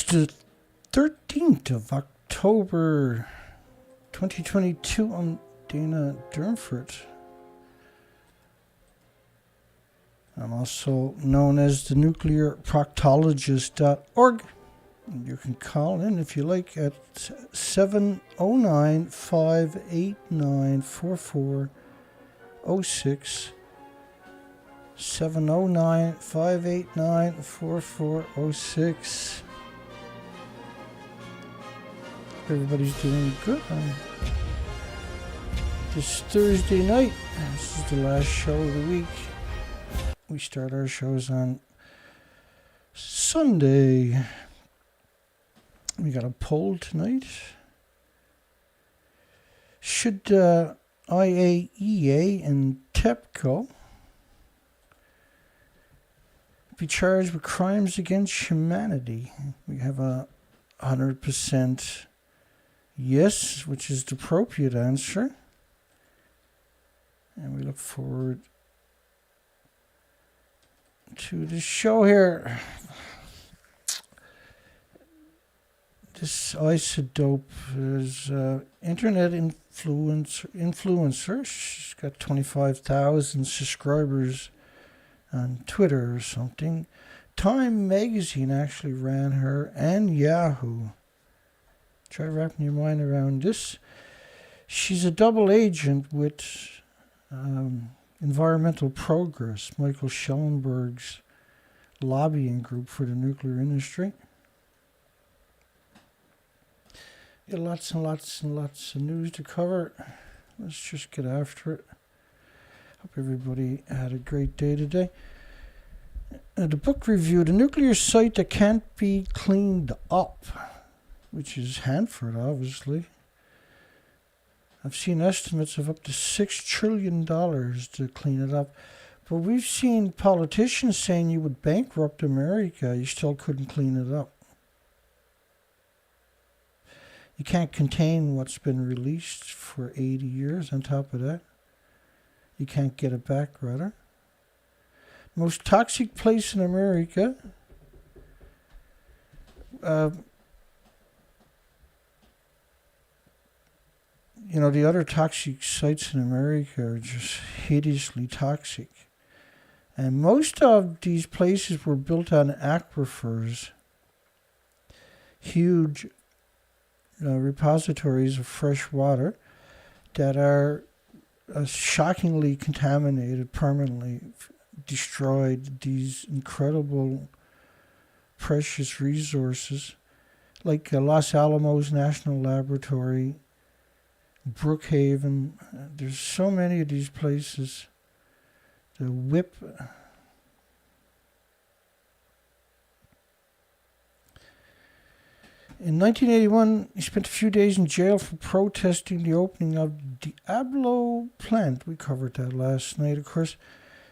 the 13th of October 2022. I'm Dana Durnford. I'm also known as the nuclearproctologist.org. You can call in if you like at 709-589-4406. 709-589-4406. Everybody's doing good on this Thursday night. This is the last show of the week. We start our shows on Sunday. We got a poll tonight. Should IAEA and TEPCO be charged with crimes against humanity? We have a 100% yes, which is the appropriate answer. And we look forward to the show here. This isodope is internet influencer. She's got 25,000 subscribers on Twitter or something. Time magazine actually ran her, and Yahoo. Try wrapping your mind around this. She's a double agent with Environmental Progress, Michael Schellenberg's lobbying group for the nuclear industry. Got lots and lots and lots of news to cover. Let's just get after it. Hope everybody had a great day today. The book review, The Nuclear Site That Can't Be Cleaned Up, which is Hanford, obviously. I've seen estimates of up to $6 trillion to clean it up. But we've seen politicians saying you would bankrupt America, you still couldn't clean it up. You can't contain what's been released for 80 years on top of that. You can't get it back, rather. Most toxic place in America. The other toxic sites in America are just hideously toxic. And most of these places were built on aquifers. Huge repositories of fresh water that are shockingly contaminated, permanently destroyed. These incredible precious resources like Los Alamos National Laboratory, Brookhaven. There's so many of these places. The WIP. In 1981, he spent a few days in jail for protesting the opening of Diablo plant. We covered that last night, of course.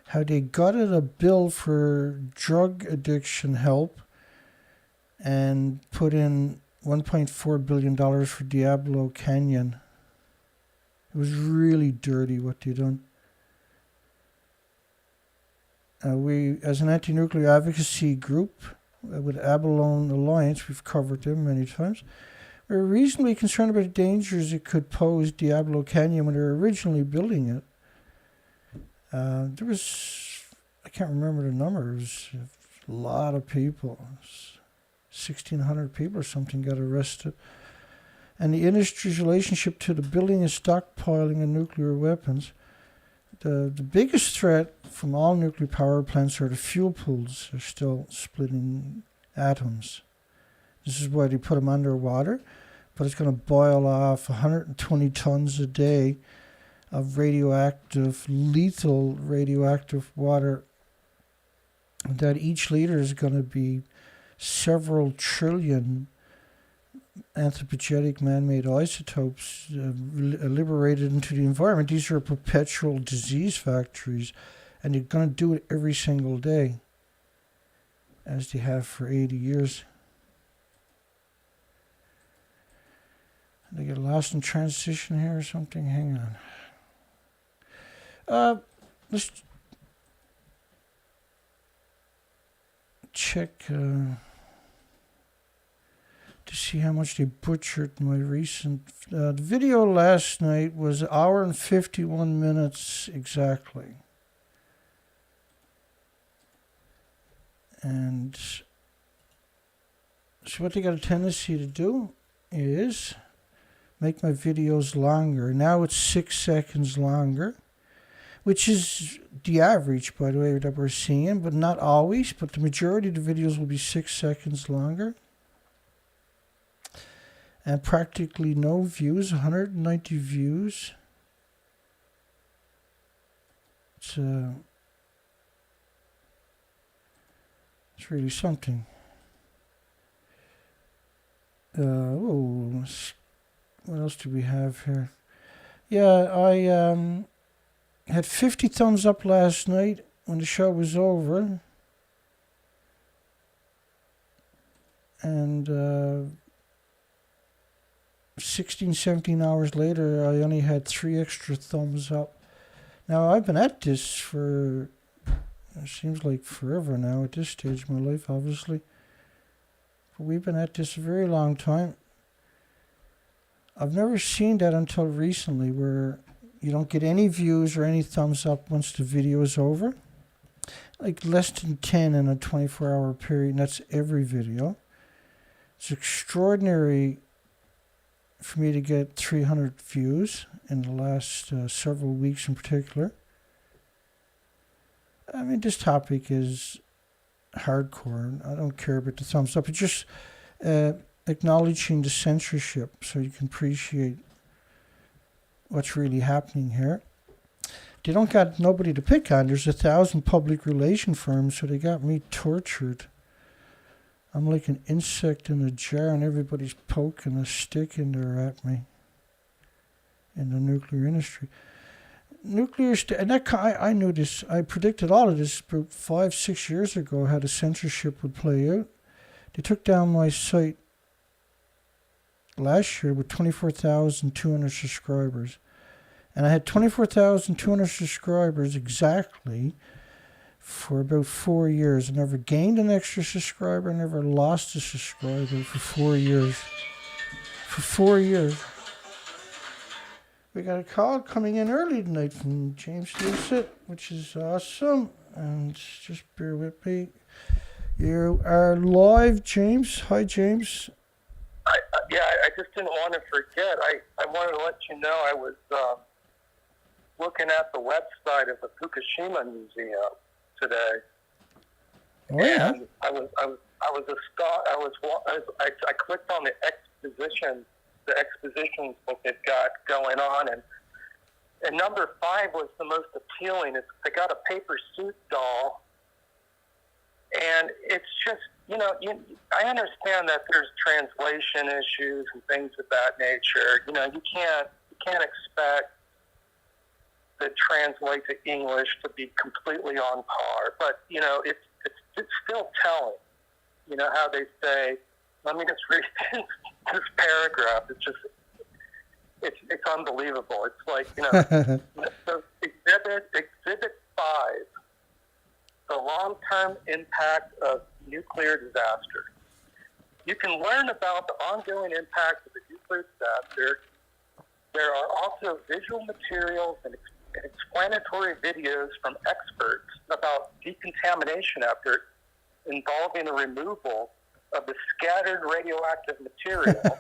How they gutted a bill for drug addiction help and put in $1.4 billion for Diablo Canyon. It was really dirty what they done. We, as an anti-nuclear advocacy group, with Abalone Alliance, we've covered them many times. We're reasonably concerned about the dangers it could pose Diablo Canyon when they were originally building it. There was, I can't remember the number, it was a lot of people. 1,600 people or something got arrested. And the industry's relationship to the building and stockpiling of nuclear weapons. The biggest threat from all nuclear power plants are the fuel pools. They're still splitting atoms. This is why they put them underwater, but it's going to boil off 120 tons a day of lethal radioactive water. That each liter is going to be several trillion anthropogenic man-made isotopes liberated into the environment. These are perpetual disease factories, and they're going to do it every single day, as they have for 80 years. Did I get lost in transition here or something? Hang on. Let's check. see how much they butchered my recent... the video last night was an hour and 51 minutes exactly. And so what they got a tendency to do is make my videos longer. Now it's 6 seconds longer, which is the average, by the way, that we're seeing, but not always. But the majority of the videos will be 6 seconds longer. And practically no views, 190 views. It's really something. What else do we have here? Yeah, I had 50 thumbs up last night when the show was over. And 16, 17 hours later, I only had 3 extra thumbs up. Now, I've been at this for, it seems like forever now at this stage of my life, obviously. But we've been at this a very long time. I've never seen that until recently, where you don't get any views or any thumbs up once the video is over. Like less than 10 in a 24-hour period, and that's every video. It's extraordinary for me to get 300 views in the last several weeks in particular. I mean, this topic is hardcore. I don't care about the thumbs up. It's just acknowledging the censorship so you can appreciate what's really happening here. They don't got nobody to pick on. There's 1,000 public relation firms, so they got me tortured. I'm like an insect in a jar, and everybody's poking a stick in there at me in the nuclear industry. And that I knew this. I predicted all of this about 5-6 years ago, how the censorship would play out. They took down my site last year with 24,200 subscribers. And I had 24,200 subscribers exactly for about 4 years. I never gained an extra subscriber. I never lost a subscriber for 4 years. For 4 years. We got a call coming in early tonight from James Lucet, which is awesome. And just bear with me. You are live, James. Hi, James. I just didn't want to forget. I wanted to let you know I was looking at the website of the Fukushima Museum today. Oh yeah. And I clicked on the expositions that they've got going on, and number 5 was the most appealing. They got a paper suit doll, and it's just, I understand that there's translation issues and things of that nature. You can't expect the translate to English to be completely on par, but it's still telling. How they say, let me just read this paragraph. It's unbelievable. It's like, so exhibit 5, the long-term impact of nuclear disaster. You can learn about the ongoing impact of the nuclear disaster. There are also visual materials and explanatory videos from experts about decontamination efforts involving the removal of the scattered radioactive material,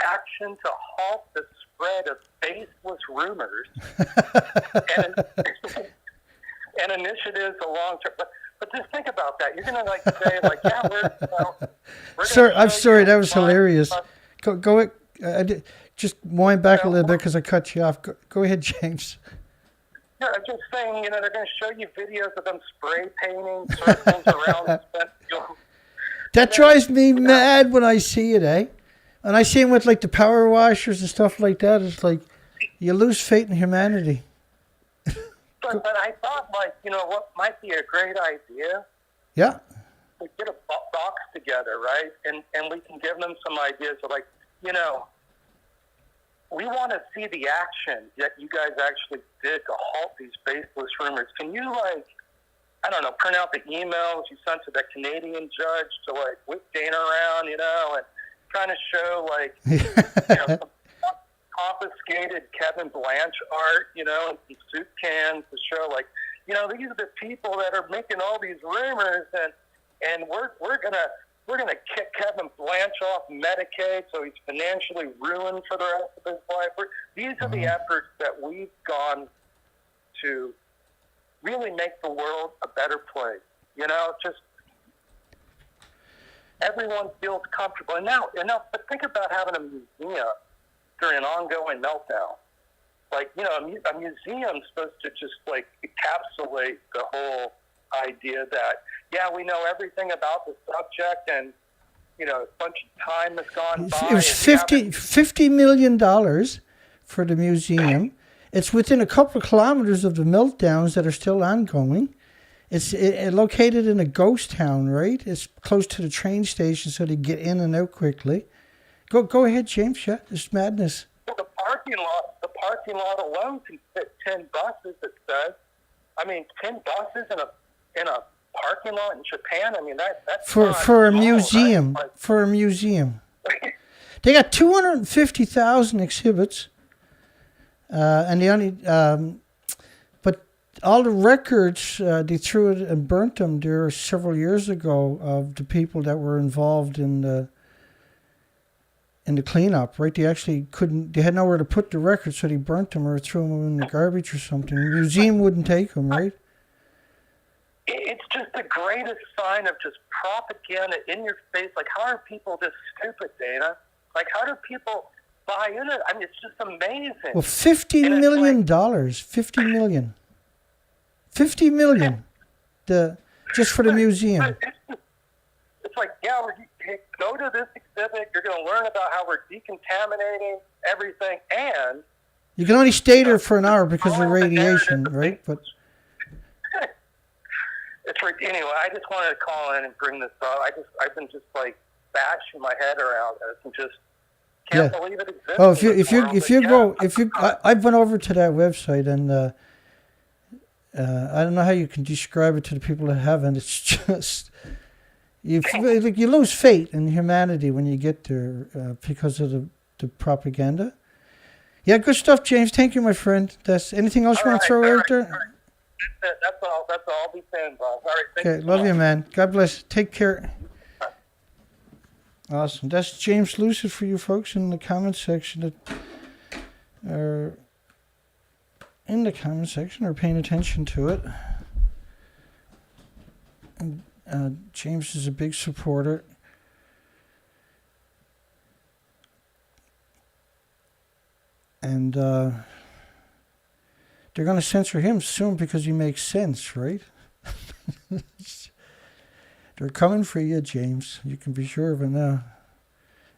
action to halt the spread of baseless rumors, and initiatives along. But just think about that. You're going to say, yeah, we're Sir, I'm sorry, that was hilarious. Go just wind back a little bit because I cut you off. Go ahead, James. Yeah, I'm just saying, they're going to show you videos of them spray painting circles around the spent fuel. That drives me mad when I see it, eh? And I see it with the power washers and stuff like that. It's like you lose faith in humanity. But I thought, what might be a great idea? Yeah. We get a box together, right? And we can give them some ideas of we want to see the action that you guys actually did to halt these baseless rumors. Can you I don't know, print out the emails you sent to the Canadian judge to like whip Dana around, you know, and kind of show like, you know, some confiscated Kevin Blanche art, you know, and some soup cans to show like, you know, these are the people that are making all these rumors, and we're gonna kick Kevin Blanche off Medicaid so he's financially ruined for the rest of his life. These are the efforts that we've gone to really make the world a better place. You know, just everyone feels comfortable. And now, but think about having a museum during an ongoing meltdown. Like, you know, a museum's supposed to just like encapsulate the whole idea that, yeah, we know everything about the subject, and you know, a bunch of time has gone by. It was $50 million for the museum. It's within a couple of kilometers of the meltdowns that are still ongoing. It's located in a ghost town, right? It's close to the train station, so they get in and out quickly. Go ahead, James. Yeah, it's madness. Well, the parking lot alone can fit 10 buses. It says. I mean, 10 buses in a parking lot in Japan. I mean, that's for a small, museum. right? For a museum, they got 250,000 exhibits, and they only. But all the records they threw it and burnt them there several years ago of the people that were involved in the cleanup. Right? They actually couldn't. They had nowhere to put the records, so they burnt them or threw them in the garbage or something. The museum wouldn't take them, right? It's just the greatest sign of just propaganda in your face. Like, how are people this stupid, Dana? Like, how do people buy into it? I mean, it's just amazing. Well, $50 million. $50 million. $50 million. Just for the museum. It's like, yeah, go to this exhibit. You're going to learn about how we're decontaminating everything, and you can only stay there for an hour because of radiation, right? But anyway, I just wanted to call in and bring this up. I've been just like bashing my head around this and just can't believe it exists. Oh, I've went over to that website, and I don't know how you can describe it to the people that haven't. It's just you lose faith in humanity when you get there because of the propaganda. Yeah, good stuff, James. Thank you, my friend. Anything else you want to throw out there? That's all. I'll be saying, Bob. All right. Okay, love you, man. God bless. Take care. Awesome. That's James Lucid for you folks in the comment section that are in the comment section or paying attention to it. And, James is a big supporter. And they're going to censor him soon because he makes sense, right? They're coming for you, James. You can be sure of it now.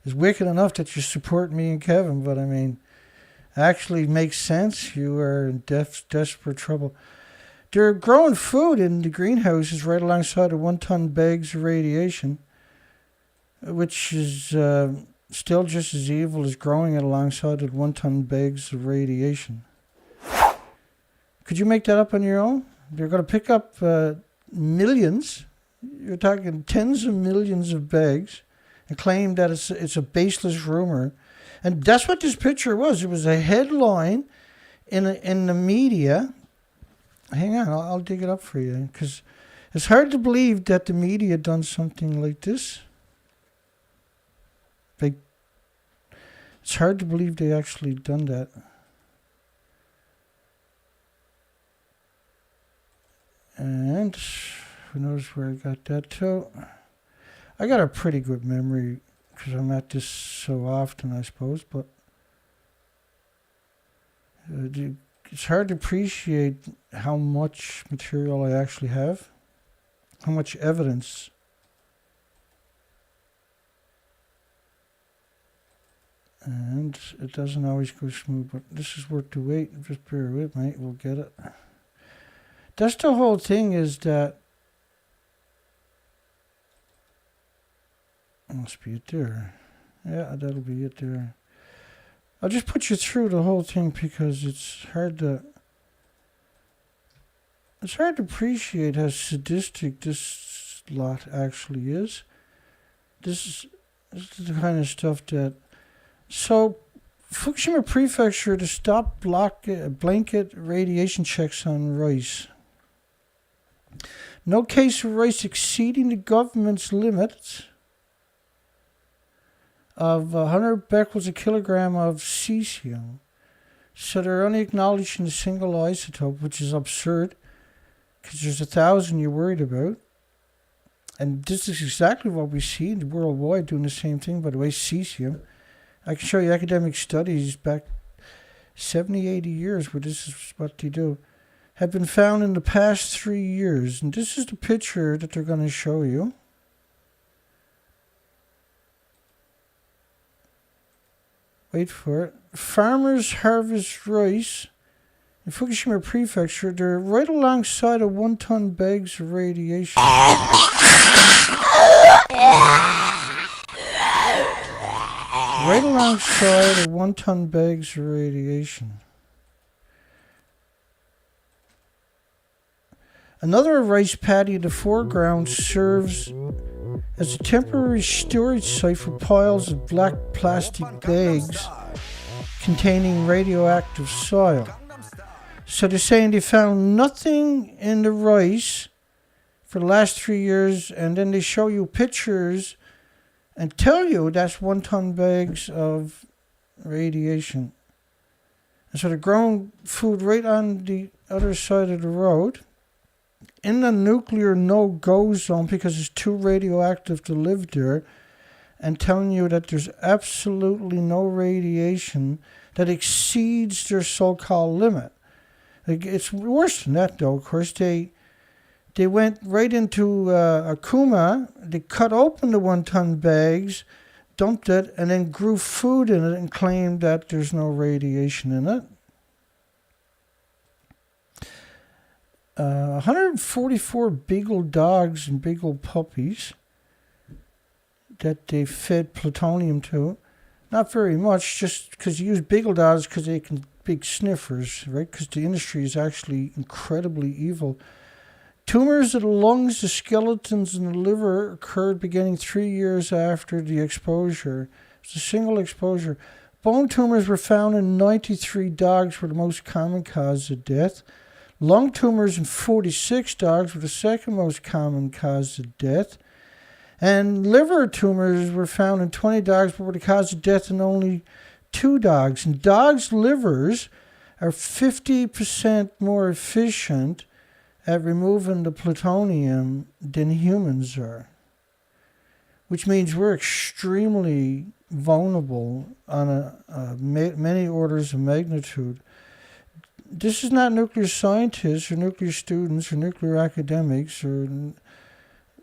It's wicked enough that you support me and Kevin, but I mean, actually makes sense. You are in desperate trouble. They're growing food in the greenhouses right alongside of 1-ton bags of radiation, which is still just as evil as growing it alongside of 1-ton bags of radiation. Could you make that up on your own? They're going to pick up millions. You're talking tens of millions of bags and claim that it's a baseless rumor. And that's what this picture was. It was a headline in the media. Hang on, I'll dig it up for you, because it's hard to believe that the media done something like this. It's hard to believe they actually done that. And who knows where I got that to? I got a pretty good memory because I'm at this so often, I suppose, but it's hard to appreciate how much material I actually have, how much evidence. And it doesn't always go smooth, but this is worth the wait. Just bear with me, we'll get it. That's the whole thing, is that must be it there. Yeah, that'll be it there. I'll just put you through the whole thing because it's hard to It's hard to appreciate how sadistic this lot actually is. This is the kind of stuff that... So, Fukushima Prefecture to stop blanket radiation checks on rice. No case of rice exceeding the government's limits of 100 becquerels a kilogram of cesium. So they're only acknowledging a single isotope, which is absurd, because there's 1,000 you're worried about. And this is exactly what we see worldwide doing the same thing, by the way, cesium. I can show you academic studies back 70, 80 years where this is what they do. Have been found in the past 3 years. And this is the picture that they're going to show you. Wait for it. Farmers harvest rice in Fukushima Prefecture. They're right alongside of 1-ton bags of radiation. Right alongside of 1-ton bags of radiation. Another rice paddy in the foreground serves as a temporary storage site for piles of black plastic bags containing radioactive soil. So they're saying they found nothing in the rice for the last 3 years, and then they show you pictures and tell you that's 1-ton bags of radiation. And so they're growing food right on the other side of the road in the nuclear no-go zone because it's too radioactive to live there, and telling you that there's absolutely no radiation that exceeds their so-called limit. It's worse than that, though. Of course, they went right into a kuma, they cut open the 1-ton bags, dumped it, and then grew food in it and claimed that there's no radiation in it. 144 beagle dogs and beagle puppies that they fed plutonium to. Not very much, just because you use beagle dogs because they can big sniffers, right? Because the industry is actually incredibly evil. Tumors of the lungs, the skeletons, and the liver occurred beginning 3 years after the exposure. It's a single exposure. Bone tumors were found in 93 dogs, were the most common cause of death. Lung tumors in 46 dogs were the second most common cause of death. And liver tumors were found in 20 dogs, but were the cause of death in only 2 dogs. And dogs' livers are 50% more efficient at removing the plutonium than humans are, which means we're extremely vulnerable on many orders of magnitude. This is not nuclear scientists or nuclear students or nuclear academics or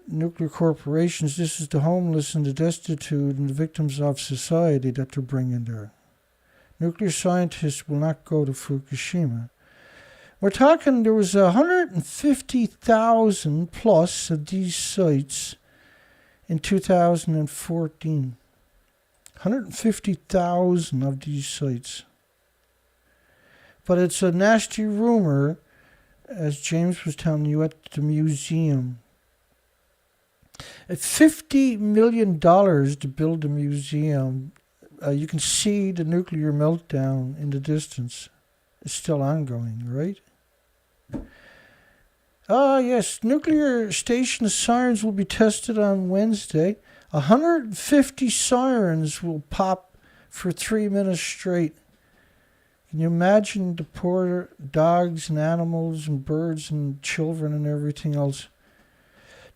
nuclear corporations. This is the homeless and the destitute and the victims of society that they're bringing there. Nuclear scientists will not go to Fukushima. We're talking, there was 150,000 plus of these sites in 2014. 150,000 of these sites. But it's a nasty rumor, as James was telling you, at the museum. At $50 million to build a museum, you can see the nuclear meltdown in the distance. It's still ongoing, right? Yes, nuclear station sirens will be tested on Wednesday. 150 sirens will pop for 3 minutes straight. Can you imagine the poor dogs and animals and birds and children and everything else?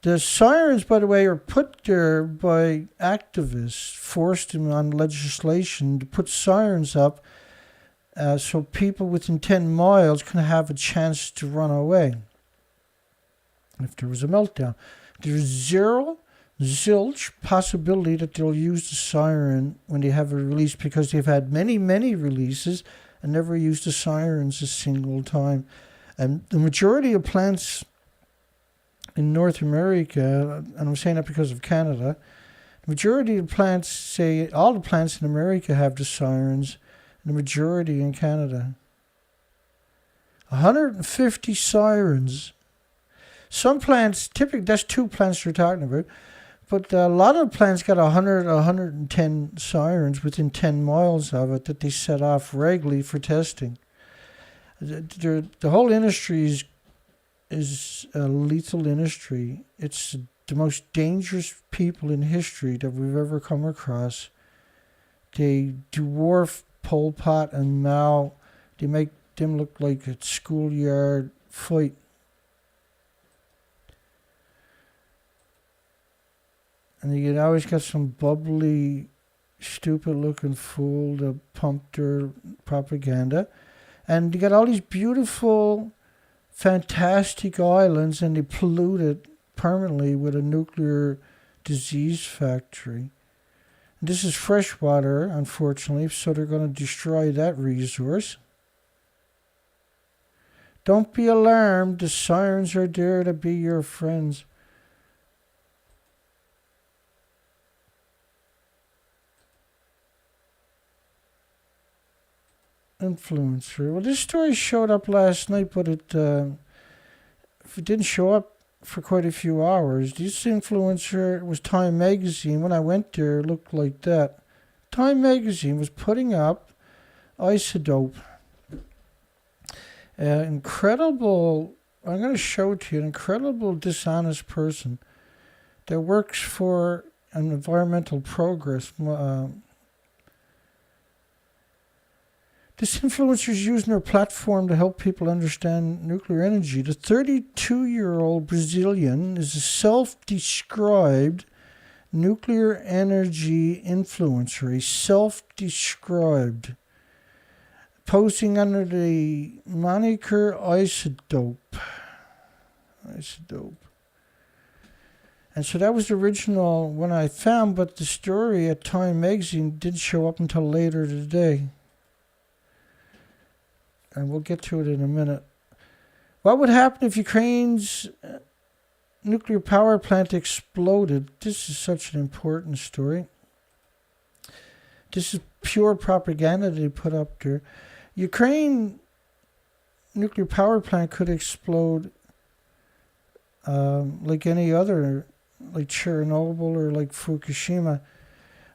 The sirens, by the way, are put there by activists, forced them on legislation to put sirens up so people within 10 miles can have a chance to run away if there was a meltdown. There's zilch possibility that they'll use the siren when they have a release, because they've had many, many releases and never used the sirens a single time. And the majority of plants in North America, and I'm saying that because of Canada, the majority of plants, say all the plants in America have the sirens, and the majority in Canada. 150 sirens Some plants, typically, that's 2 plants you're talking about. But a lot of plants got 100, 110 sirens within 10 miles of it that they set off regularly for testing. The whole industry is a lethal industry. It's the most dangerous people in history that we've ever come across. They dwarf Pol Pot and Mao. They make them look like a schoolyard fight. And you always got some bubbly, stupid-looking fool to pump their propaganda. And you got all these beautiful, fantastic islands, and they pollute it permanently with a nuclear disease factory. And this is fresh water, unfortunately, so they're going to destroy that resource. Don't be alarmed. The sirens are there to be your friends. Influencer. Well, this story showed up last night, but it didn't show up for quite a few hours. This influencer was Time Magazine. When I went there, it looked like that. Time Magazine was putting up isotope. Incredible, I'm going to show it to you, an incredible dishonest person that works for an environmental progress. This influencer is using her platform to help people understand nuclear energy. The 32-year-old Brazilian is a self-described nuclear energy influencer, a self-described, posting under the moniker Isotope. And so that was the original one I found, but the story at Time Magazine didn't show up until later today. And we'll get to it in a minute. What would happen if Ukraine's nuclear power plant exploded? This is such an important story. This is pure propaganda they put up there. Ukraine nuclear power plant could explode like any other, like Chernobyl or like Fukushima.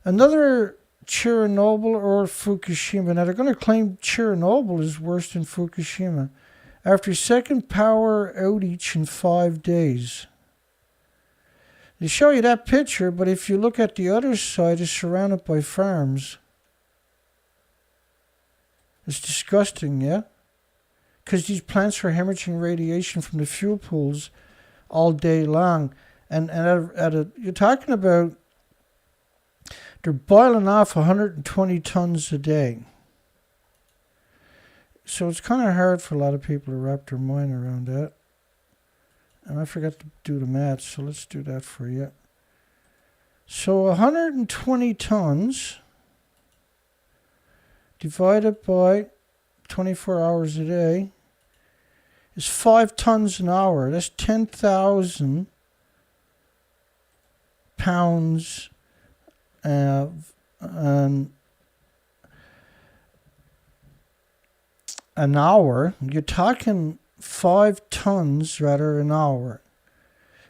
Another Chernobyl or Fukushima. Now they're going to claim Chernobyl is worse than Fukushima. After second power outage in 5 days. They show you that picture, but if you look at the other side, it's surrounded by farms. It's disgusting, yeah? Because these plants are hemorrhaging radiation from the fuel pools all day long. And you're talking about, they're boiling off 120 tons a day. So it's kind of hard for a lot of people to wrap their mind around that. And I forgot to do the math, so let's do that for you. So 120 tons divided by 24 hours a day is 5 tons an hour. That's 10,000 pounds an hour. You're talking 5 tons rather an hour.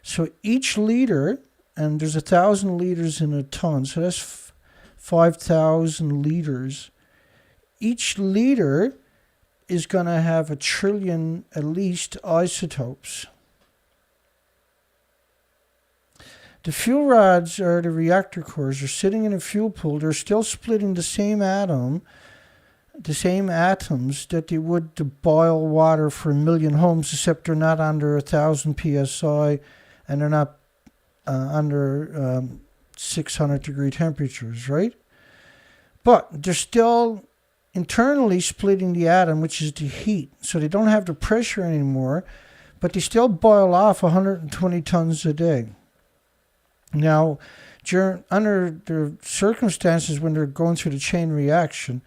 So each liter, and there's 1,000 liters in a ton, so that's 5,000 liters. Each liter is going to have 1 trillion at least isotopes. The fuel rods are the reactor cores. They're sitting in a fuel pool. They're still splitting the same atoms that they would to boil water for 1 million homes, except they're not under 1,000 psi and they're not under 600 degree temperatures, right? But they're still internally splitting the atom, which is the heat. So they don't have the pressure anymore, but they still boil off 120 tons a day. Now, under the circumstances when they're going through the chain reaction,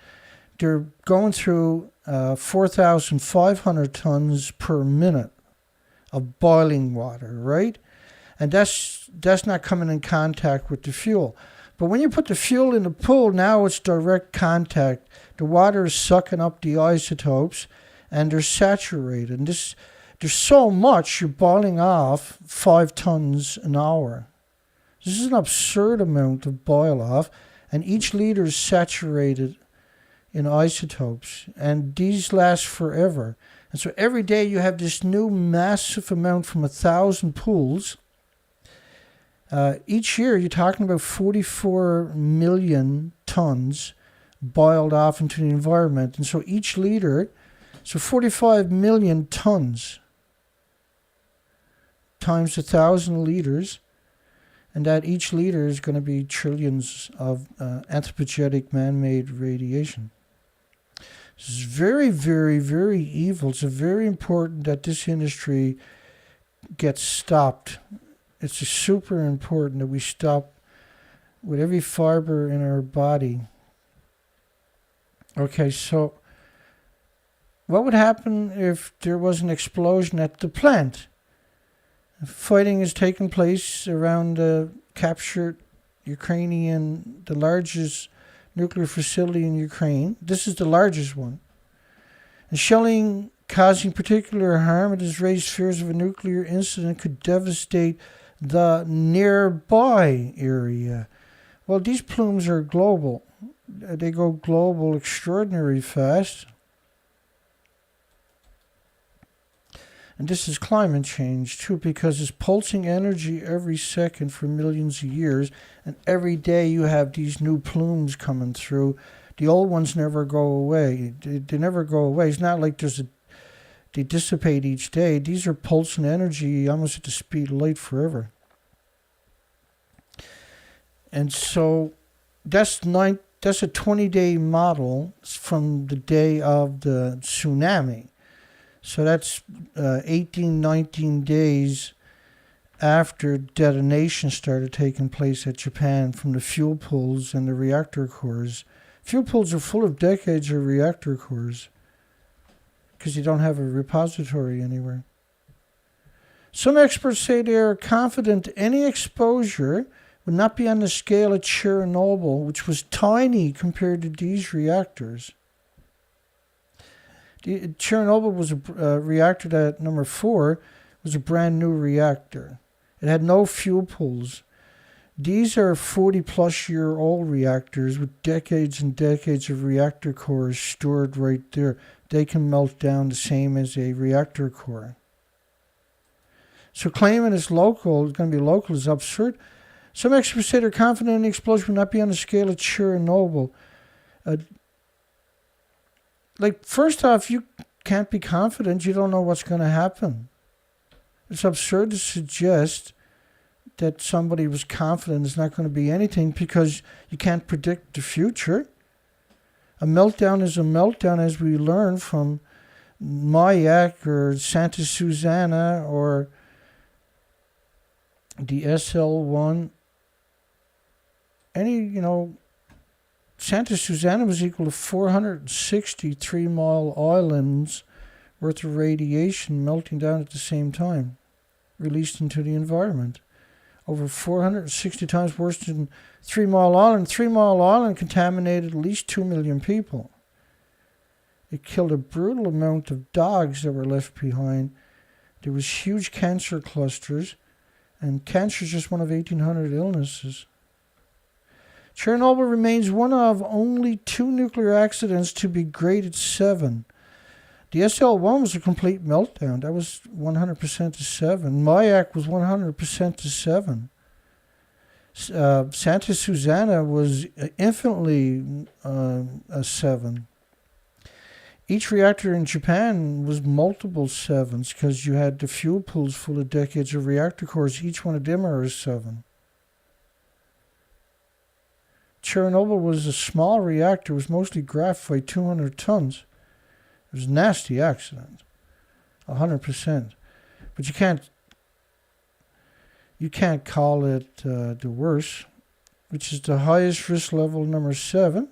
they're going through 4,500 tons per minute of boiling water, right? And that's not coming in contact with the fuel. But when you put the fuel in the pool, now it's direct contact. The water is sucking up the isotopes, and they're saturated. And this there's so much you're boiling off 5 tons an hour. This is an absurd amount of boil off, and each liter is saturated in isotopes, and these last forever. And so every day you have this new massive amount from 1,000 pools. Each year you're talking about 44 million tons boiled off into the environment. And so each liter, so 45 million tons times 1,000 liters, and that each liter is going to be trillions of anthropogenic man-made radiation. This is very, very, very evil. It's very important that this industry gets stopped. It's super important that we stop with every fiber in our body. Okay, so what would happen if there was an explosion at the plant? Fighting is taking place around the captured Ukrainian, the largest nuclear facility in Ukraine. This is the largest one. And shelling causing particular harm, it has raised fears of a nuclear incident could devastate the nearby area. Well, these plumes are global. They go global extraordinarily fast. And this is climate change too, because it's pulsing energy every second for millions of years, and every day you have these new plumes coming through. The old ones never go away. They never go away. It's not like they dissipate each day. These are pulsing energy almost at the speed of light forever. And so that's a 20-day model from the day of the tsunami. So that's 18, 19 days after detonation started taking place at Japan from the fuel pools and the reactor cores. Fuel pools are full of decades of reactor cores because you don't have a repository anywhere. Some experts say they are confident any exposure would not be on the scale of Chernobyl, which was tiny compared to these reactors. Chernobyl was a reactor that, number 4, was a brand new reactor. It had no fuel pools. These are 40-plus-year-old reactors with decades and decades of reactor cores stored right there. They can melt down the same as a reactor core. So claiming it's going to be local, is absurd. Some experts say they're confident the explosion will not be on the scale of Chernobyl. First off, you can't be confident. You don't know what's going to happen. It's absurd to suggest that somebody was confident there's not going to be anything because you can't predict the future. A meltdown is a meltdown, as we learn from Mayak or Santa Susana or the SL1. Santa Susana was equal to 460 3-mile islands worth of radiation melting down at the same time, released into the environment. Over 460 times worse than 3-Mile Island. 3-Mile Island contaminated at least 2 million people. It killed a brutal amount of dogs that were left behind. There was huge cancer clusters, and cancer is just one of 1,800 illnesses. Chernobyl remains one of only 2 nuclear accidents to be graded 7. The SL1 was a complete meltdown. That was 100% to 7. Mayak was 100% to 7. Santa Susana was infinitely a 7. Each reactor in Japan was multiple 7s because you had the fuel pools full of decades of reactor cores. Each one of them are a 7. Chernobyl was a small reactor. It was mostly graphite, 200 tons. It was a nasty accident, 100%. But you can't call it the worst, which is the highest risk level, number 7.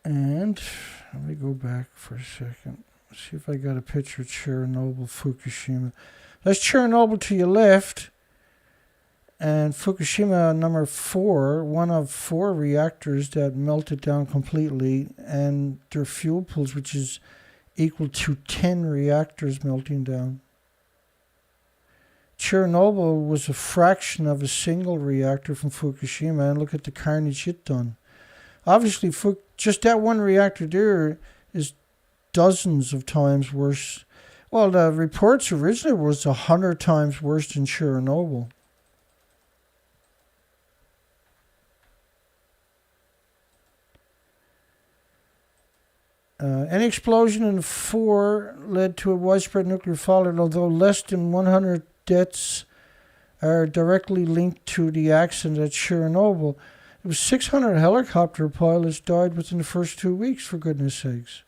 And let me go back for a second. See if I got a picture of Chernobyl, Fukushima. That's Chernobyl to your left. And Fukushima number 4, one of 4 reactors that melted down completely, and their fuel pools, which is equal to 10 reactors melting down. Chernobyl was a fraction of a single reactor from Fukushima, and look at the carnage it done. Obviously, just that one reactor there is dozens of times worse. Well, the reports originally was 100 times worse than Chernobyl. Any explosion in 4 led to a widespread nuclear fallout, although less than 100 deaths are directly linked to the accident at Chernobyl. It was 600 helicopter pilots died within the first 2 weeks, for goodness sakes.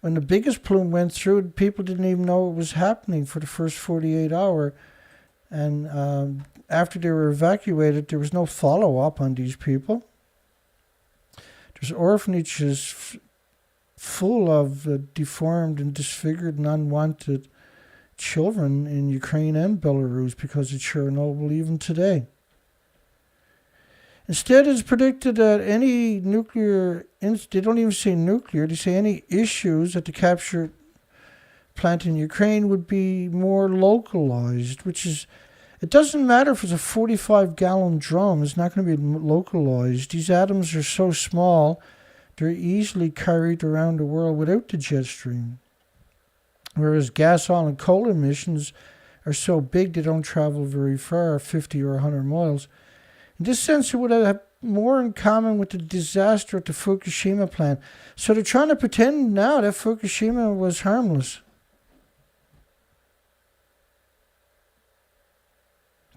When the biggest plume went through, people didn't even know it was happening for the first 48 hours. And after they were evacuated, there was no follow-up on these people. There's orphanages full of deformed and disfigured and unwanted children in Ukraine and Belarus because of Chernobyl even today. Instead, it's predicted that any nuclear, they don't even say nuclear, they say any issues at the capture plant in Ukraine would be more localized, which is, it doesn't matter if it's a 45-gallon drum, it's not going to be localized. These atoms are so small, they're easily carried around the world without the jet stream. Whereas gas, oil, and coal emissions are so big they don't travel very far, 50 or 100 miles. In this sense, it would have more in common with the disaster at the Fukushima plant. So they're trying to pretend now that Fukushima was harmless.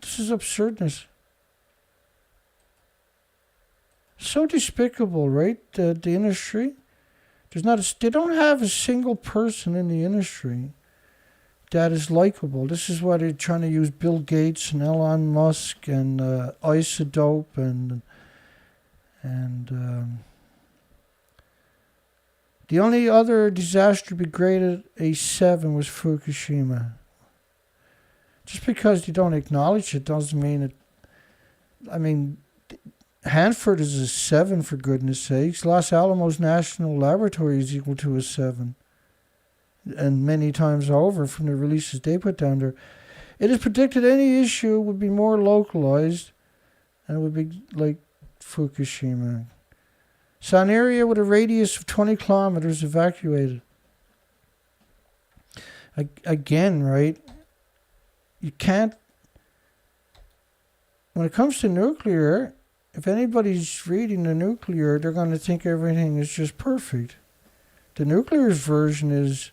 This is absurdness. So despicable, right? The industry. They don't have a single person in the industry that is likable. This is why they're trying to use Bill Gates and Elon Musk and Isodope and the only other disaster to be graded a 7 was Fukushima. Just because you don't acknowledge it doesn't mean it. I mean, Hanford is a 7 for goodness sakes. Los Alamos National Laboratory is equal to a 7. And many times over from the releases they put down there. It is predicted any issue would be more localized and it would be like Fukushima. So an area with a radius of 20 kilometers evacuated. Again, right? You can't, when it comes to nuclear, if anybody's reading the nuclear, they're going to think everything is just perfect. The nuclear version is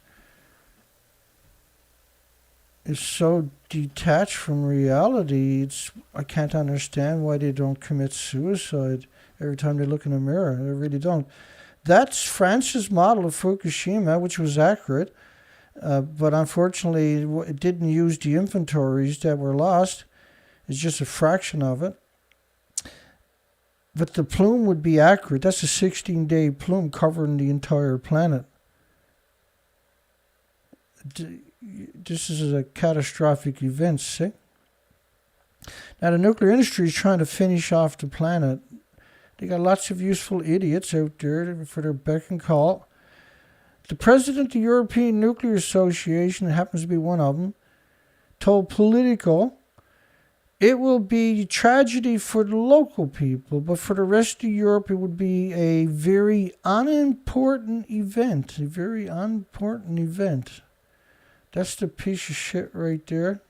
so detached from reality, I can't understand why they don't commit suicide every time they look in a mirror. They really don't. That's France's model of Fukushima, which was accurate. But unfortunately, it didn't use the inventories that were lost. It's just a fraction of it. But the plume would be accurate. That's a 16-day plume covering the entire planet. This is a catastrophic event, see? Now, the nuclear industry is trying to finish off the planet. They got lots of useful idiots out there for their beck and call. The president of the European Nuclear Association, happens to be one of them, told Politico, it will be tragedy for the local people, but for the rest of Europe, it would be a very unimportant event. A very unimportant event. That's the piece of shit right there.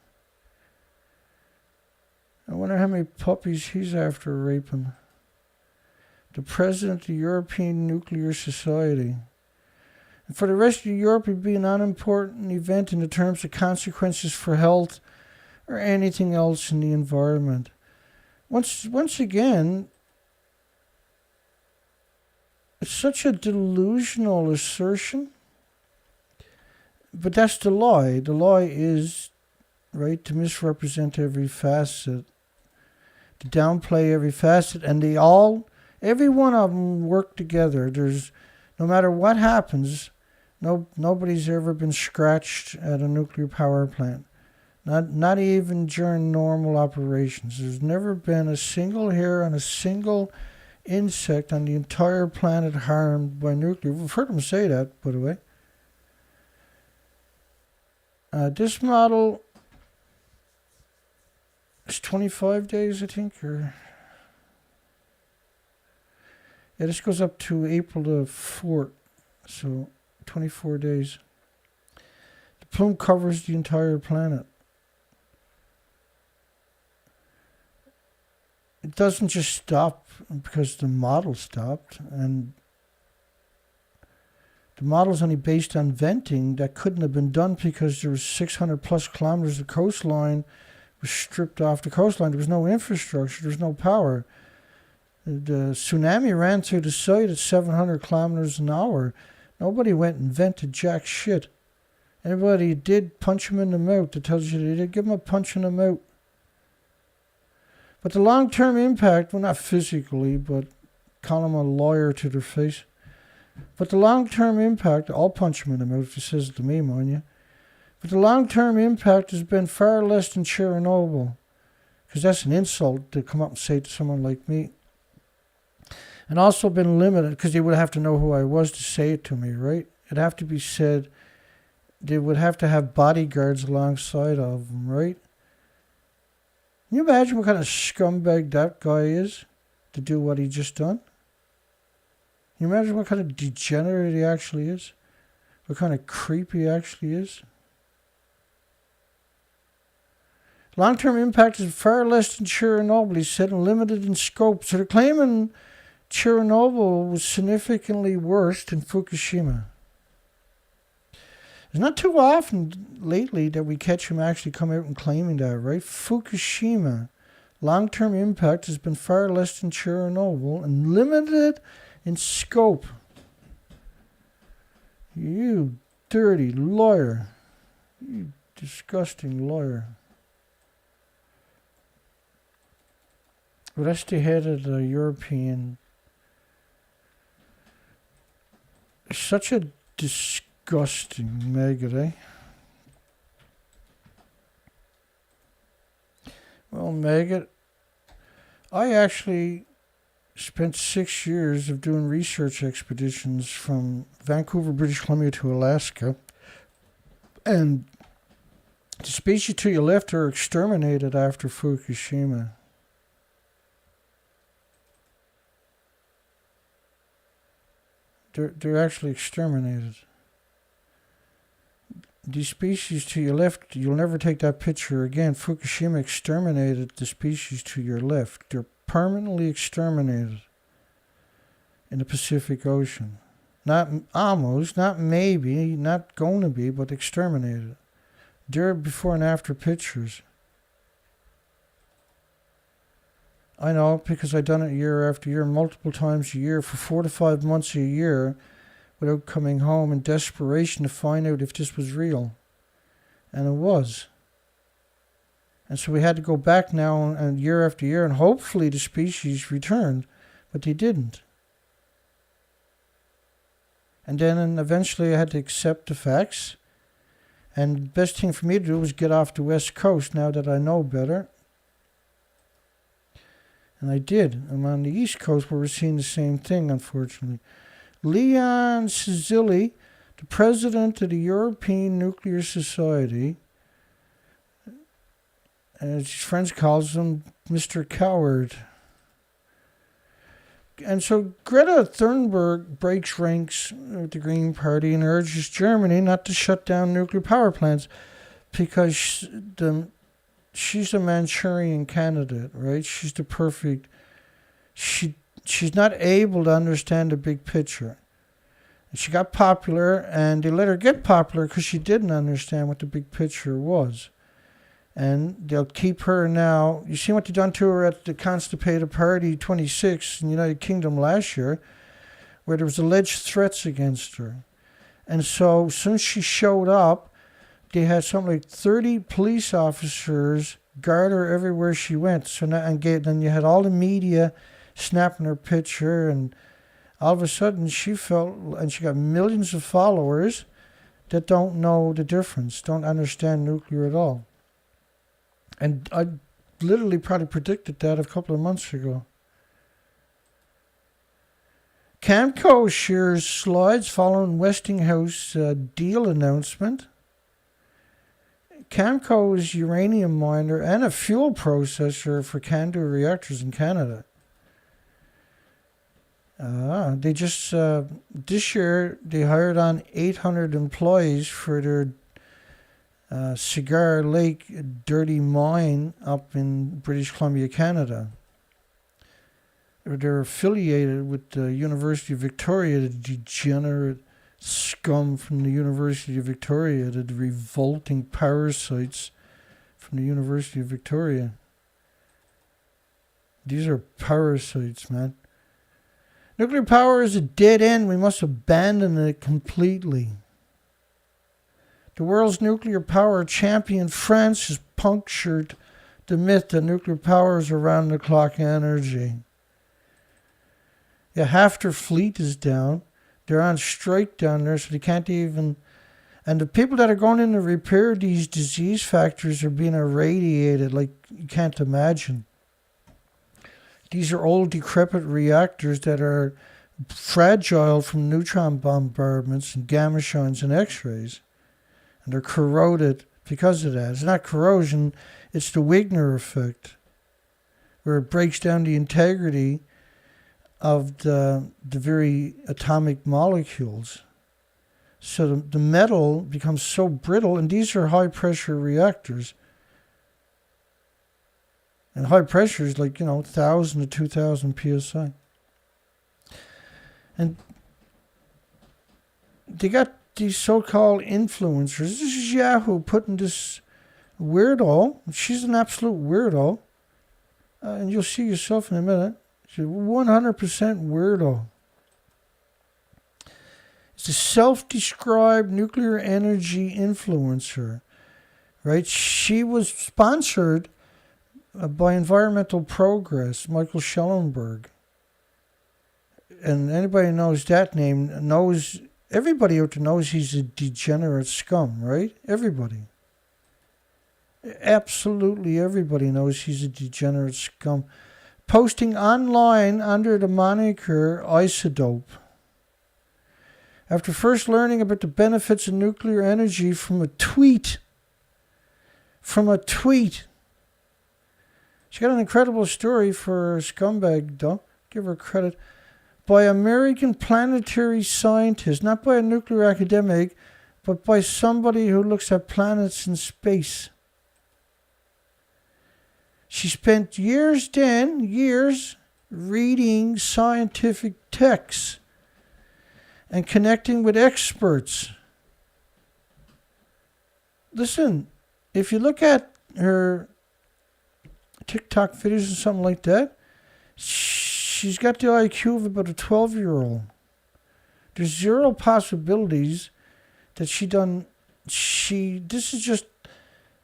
I wonder how many puppies he's after raping. The president of the European Nuclear Society. And for the rest of Europe, it would be an unimportant event in the terms of consequences for health or anything else in the environment. Once again, it's such a delusional assertion. But that's the lie. The lie is, right, to misrepresent every facet, to downplay every facet, and every one of them work together. There's, no matter what happens, nobody's ever been scratched at a nuclear power plant. Not even during normal operations. There's never been a single hair on a single insect on the entire planet harmed by nuclear. We've heard them say that, by the way. This model is 25 days, I think, or... Yeah, this goes up to April the 4th, so 24 days. The plume covers the entire planet. It doesn't just stop because the model stopped, and the model's only based on venting. That couldn't have been done because there was 600 plus kilometers of coastline was stripped off the coastline. There was no infrastructure, there was no power. The tsunami ran through the site at 700 kilometers an hour. Nobody went and vented jack shit. Anybody did, punch him in the mouth. That tells you they did. Give him a punch in the mouth. But the long-term impact, well, not physically, but call him a lawyer to their face. But the long-term impact, I'll punch him in the mouth if he says it to me, mind you. But the long-term impact has been far less than Chernobyl. Because that's an insult to come up and say to someone like me. And also been limited, because they would have to know who I was to say it to me, right? It'd have to be said, they would have to have bodyguards alongside of them, right? Can you imagine what kind of scumbag that guy is to do what he just done? Can you imagine what kind of degenerate he actually is? What kind of creep he actually is? Long-term impact is far less than Chernobyl, he said, and limited in scope. So they're claiming Chernobyl was significantly worse than Fukushima. It's not too often lately that we catch him actually come out and claiming that, right? Fukushima, long-term impact has been far less than Chernobyl and limited in scope. You dirty lawyer. You disgusting lawyer. Well, that's the head of the European... Such a disgusting maggot, eh? Well, maggot, I actually spent 6 years of doing research expeditions from Vancouver, British Columbia to Alaska. And the species to your left are exterminated after Fukushima. They're actually exterminated. These species to your left, you'll never take that picture again. Fukushima exterminated the species to your left. They're permanently exterminated in the Pacific Ocean. Not almost, not maybe, not going to be, but exterminated. There are before and after pictures. I know, because I've done it year after year, multiple times a year, for 4 to 5 months a year, without coming home in desperation to find out if this was real. And it was. And so we had to go back now and year after year, and hopefully the species returned, but they didn't. And then eventually I had to accept the facts, and the best thing for me to do was get off the West Coast now that I know better. And I did. I'm on the East Coast where we're seeing the same thing, unfortunately. Leon Cizelj, the president of the European Nuclear Society, as his friends calls him, Mr. Coward. And so Greta Thunberg breaks ranks with the Green Party and urges Germany not to shut down nuclear power plants because she's a Manchurian candidate, right? She's the perfect... She's not able to understand the big picture. She got popular, and they let her get popular because she didn't understand what the big picture was. And they'll keep her now. You see what they done to her at the Constipated Party 26 in the United Kingdom last year, where there was alleged threats against her. And so, as soon as she showed up, they had something like 30 police officers guard her everywhere she went. So now, then you had all the media snapping her picture, and all of a sudden she felt, and she got millions of followers that don't know the difference, don't understand nuclear at all. And I literally probably predicted that a couple of months ago. Cameco shares slides following Westinghouse deal announcement. Cameco is uranium miner and a fuel processor for CANDU reactors in Canada. They just, this year, they hired on 800 employees for their Cigar Lake dirty mine up in British Columbia, Canada. They're affiliated with the University of Victoria, the degenerate scum from the University of Victoria, the revolting parasites from the University of Victoria. These are parasites, man. Nuclear power is a dead end. We must abandon it completely. The world's nuclear power champion, France, has punctured the myth that nuclear power is around-the-clock energy. Yeah, half their fleet is down. They're on strike down there, so they can't even... And the people that are going in to repair these disease factors are being irradiated like you can't imagine. These are old, decrepit reactors that are fragile from neutron bombardments and gamma shines and X-rays. And they're corroded because of that. It's not corrosion, it's the Wigner effect, where it breaks down the integrity of the very atomic molecules. So the metal becomes so brittle, and these are high-pressure reactors. And high pressure is like, 1,000 to 2,000 psi. And they got these so-called influencers. This is Yahoo putting this weirdo. She's an absolute weirdo. And you'll see yourself in a minute. She's 100% weirdo. It's a self-described nuclear energy influencer. Right? She was sponsored by Environmental Progress, Michael Schellenberg. And anybody who knows that name knows, everybody out there knows he's a degenerate scum, right? Everybody. Absolutely everybody knows he's a degenerate scum. Posting online under the moniker Isodope. After first learning about the benefits of nuclear energy from a tweet. She got an incredible story for Scumbag, though. Give her credit. By American planetary scientists, not by a nuclear academic, but by somebody who looks at planets in space. She spent years reading scientific texts and connecting with experts. Listen, if you look at her TikTok videos or something like that, she's got the IQ of about a 12-year-old. There's zero possibilities that this is just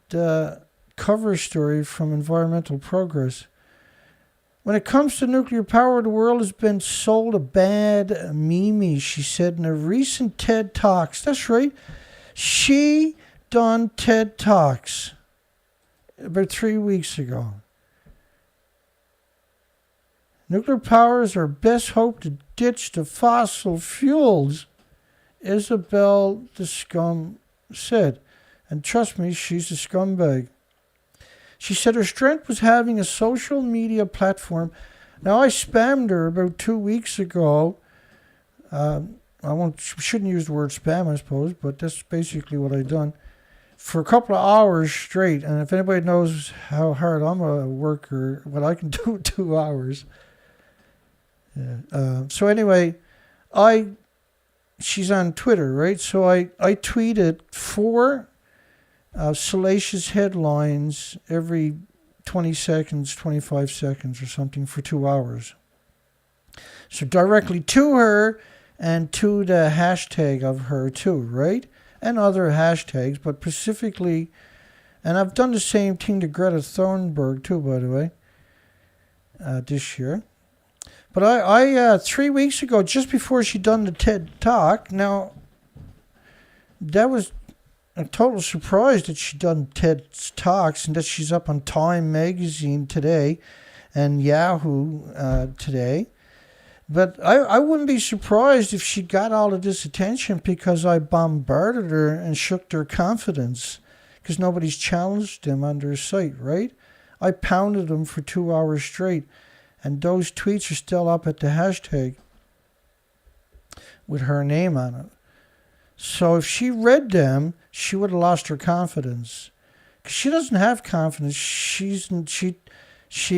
the cover story from Environmental Progress. When it comes to nuclear power, the world has been sold a bad meme, she said in a recent TED Talks. That's right. She done TED Talks about 3 weeks ago. Nuclear power is our best hope to ditch the fossil fuels, Isabelle the scum said. And trust me, she's a scumbag. She said her strength was having a social media platform. Now, I spammed her about 2 weeks ago. Shouldn't use the word spam, I suppose, but that's basically what I've done. For a couple of hours straight. And if anybody knows how hard I'm a worker, what I can do in 2 hours. Yeah. So anyway, she's on Twitter, right? So I tweeted 4 salacious headlines every 20 seconds, 25 seconds or something for 2 hours. So directly to her and to the hashtag of her too, right? And other hashtags, but specifically, and I've done the same thing to Greta Thunberg too, by the way, this year. But I 3 weeks ago, just before she done the TED Talk, now, that was I'm total surprised that she done TED Talks and that she's up on Time magazine today and Yahoo today. But I wouldn't be surprised if she got all of this attention because I bombarded her and shook their confidence because nobody's challenged them on their site, right? I pounded them for 2 hours straight, and those tweets are still up at the hashtag with her name on it. So if she read them, she would have lost her confidence. Because she doesn't have confidence. She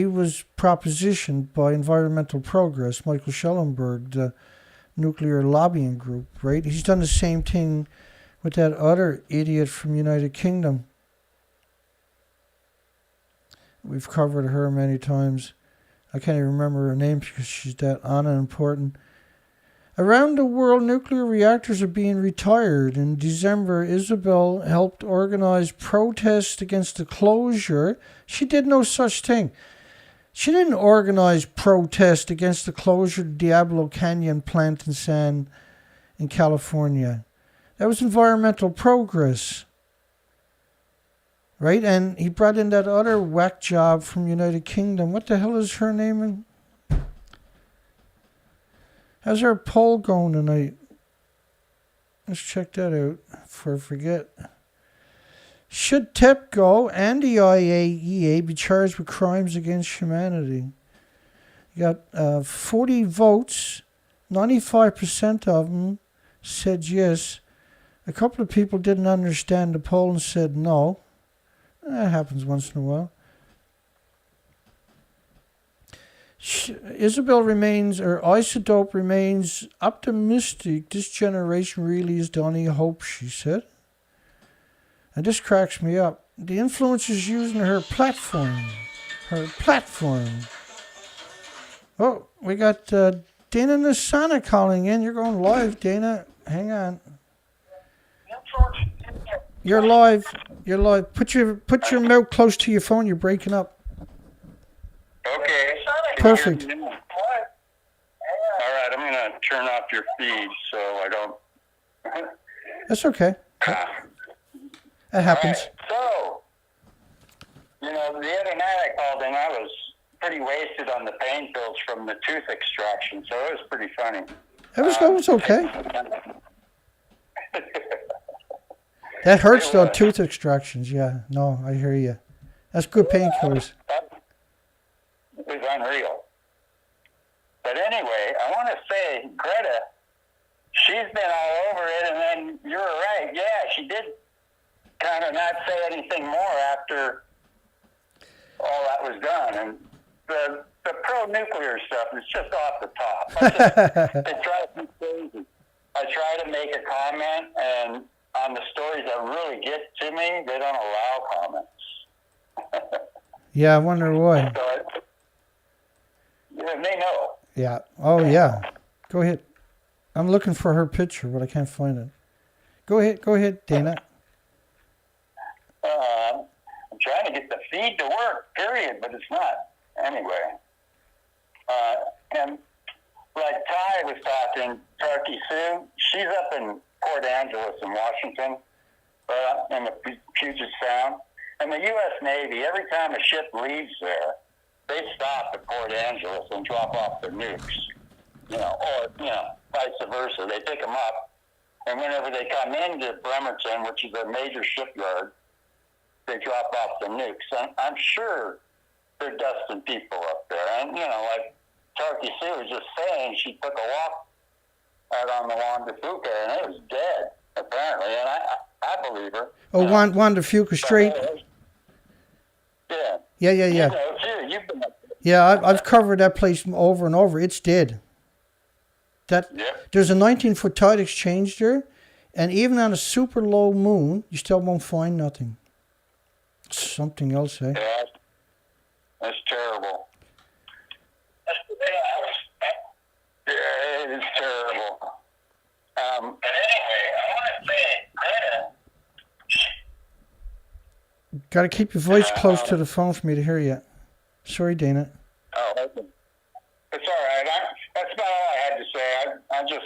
was propositioned by Environmental Progress, Michael Schellenberg, the nuclear lobbying group, right? He's done the same thing with that other idiot from United Kingdom. We've covered her many times. I can't even remember her name because she's that unimportant. Around the world, nuclear reactors are being retired. In December, Isabelle helped organize protests against the closure. She did no such thing. She didn't organize protests against the closure of the Diablo Canyon plant in California. That was Environmental Progress. Right? And he brought in that other whack job from United Kingdom. What the hell is her name? How's our poll going tonight? Let's check that out before I forget. Should TEPCO and the IAEA be charged with crimes against humanity? You got 40 votes. 95% of them said yes. A couple of people didn't understand the poll and said no. That happens once in a while. Isabelle Isodope remains optimistic. This generation really is the only hope, she said. And this cracks me up. The influencers using her platform. Oh, we got Dana Nasana calling in. You're going live, Dana. Hang on. You're live. Put your mouth close to your phone. You're breaking up. Okay. Perfect. All right, I'm going to turn off your feed so I don't... That's okay. That happens. Right. So, the other night I called in, I was pretty wasted on the pain pills from the tooth extraction, so it was pretty funny. That was okay. That hurts though, tooth extractions. Yeah, no, I hear you. That's good painkillers. It was unreal. But anyway, I want to say, Greta, she's been all over it, and then you're right. Yeah, she did kind of not say anything more after all that was done. And the pro-nuclear stuff is just off the top. It drives me crazy. I try to make a comment, and on the stories that really get to me, they don't allow comments. Yeah, I wonder why. They know. Yeah. Oh, yeah. Go ahead. I'm looking for her picture, but I can't find it. Go ahead, Dana. I'm trying to get the feed to work, period, but it's not. Anyway. And like Ty was talking, Turkey Sue, she's up in Port Angeles in Washington, in the Puget Sound. And the U.S. Navy, every time a ship leaves there, they stop at Port Angeles and drop off their nukes, or vice versa. They pick them up, and whenever they come into Bremerton, which is a major shipyard, they drop off the nukes. And I'm sure they're dusting people up there. And, like Turkey Sue was just saying, she took a walk out on the Juan de Fuca, and it was dead, apparently, and I believe her. Oh, Juan de Fuca Strait. Yeah. Yeah. You've been up there. Yeah, I've covered that place over and over. It's dead. There's a 19-foot tide exchange there, and even on a super low moon, you still won't find nothing. Something else, eh? Yeah, that's terrible. Yeah, it is terrible. But anyway, I want to say, Greta. Got to keep your voice close to the phone for me to hear you. Sorry, Dana. Oh, it's all right. That's about all I had to say. I just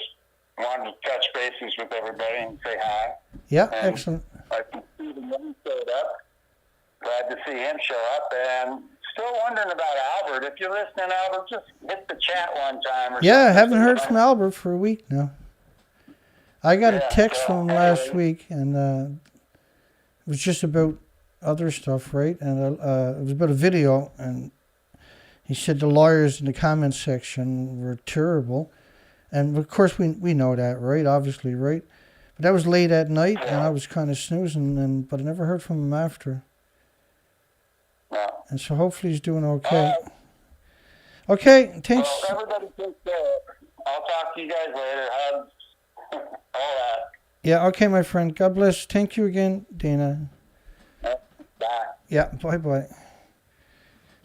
wanted to touch bases with everybody and say hi. Yeah, excellent. I can see the man showed up. Glad to see him show up. And still wondering about Albert. If you're listening, Albert, just hit the chat one time. Yeah, I haven't heard from Albert for a week now. I got a text from him last week, and it was just about other stuff, right? And it was about a video, and he said the lawyers in the comments section were terrible. And, of course, we know that, right? Obviously, right? But that was late at night, and I was kind of snoozing, but I never heard from him after. No. And so hopefully he's doing okay. Okay, thanks. Well, everybody take care. I'll talk to you guys later. Hugs. All that. Yeah, okay, my friend. God bless. Thank you again, Dana. Bye. Yeah, bye-bye.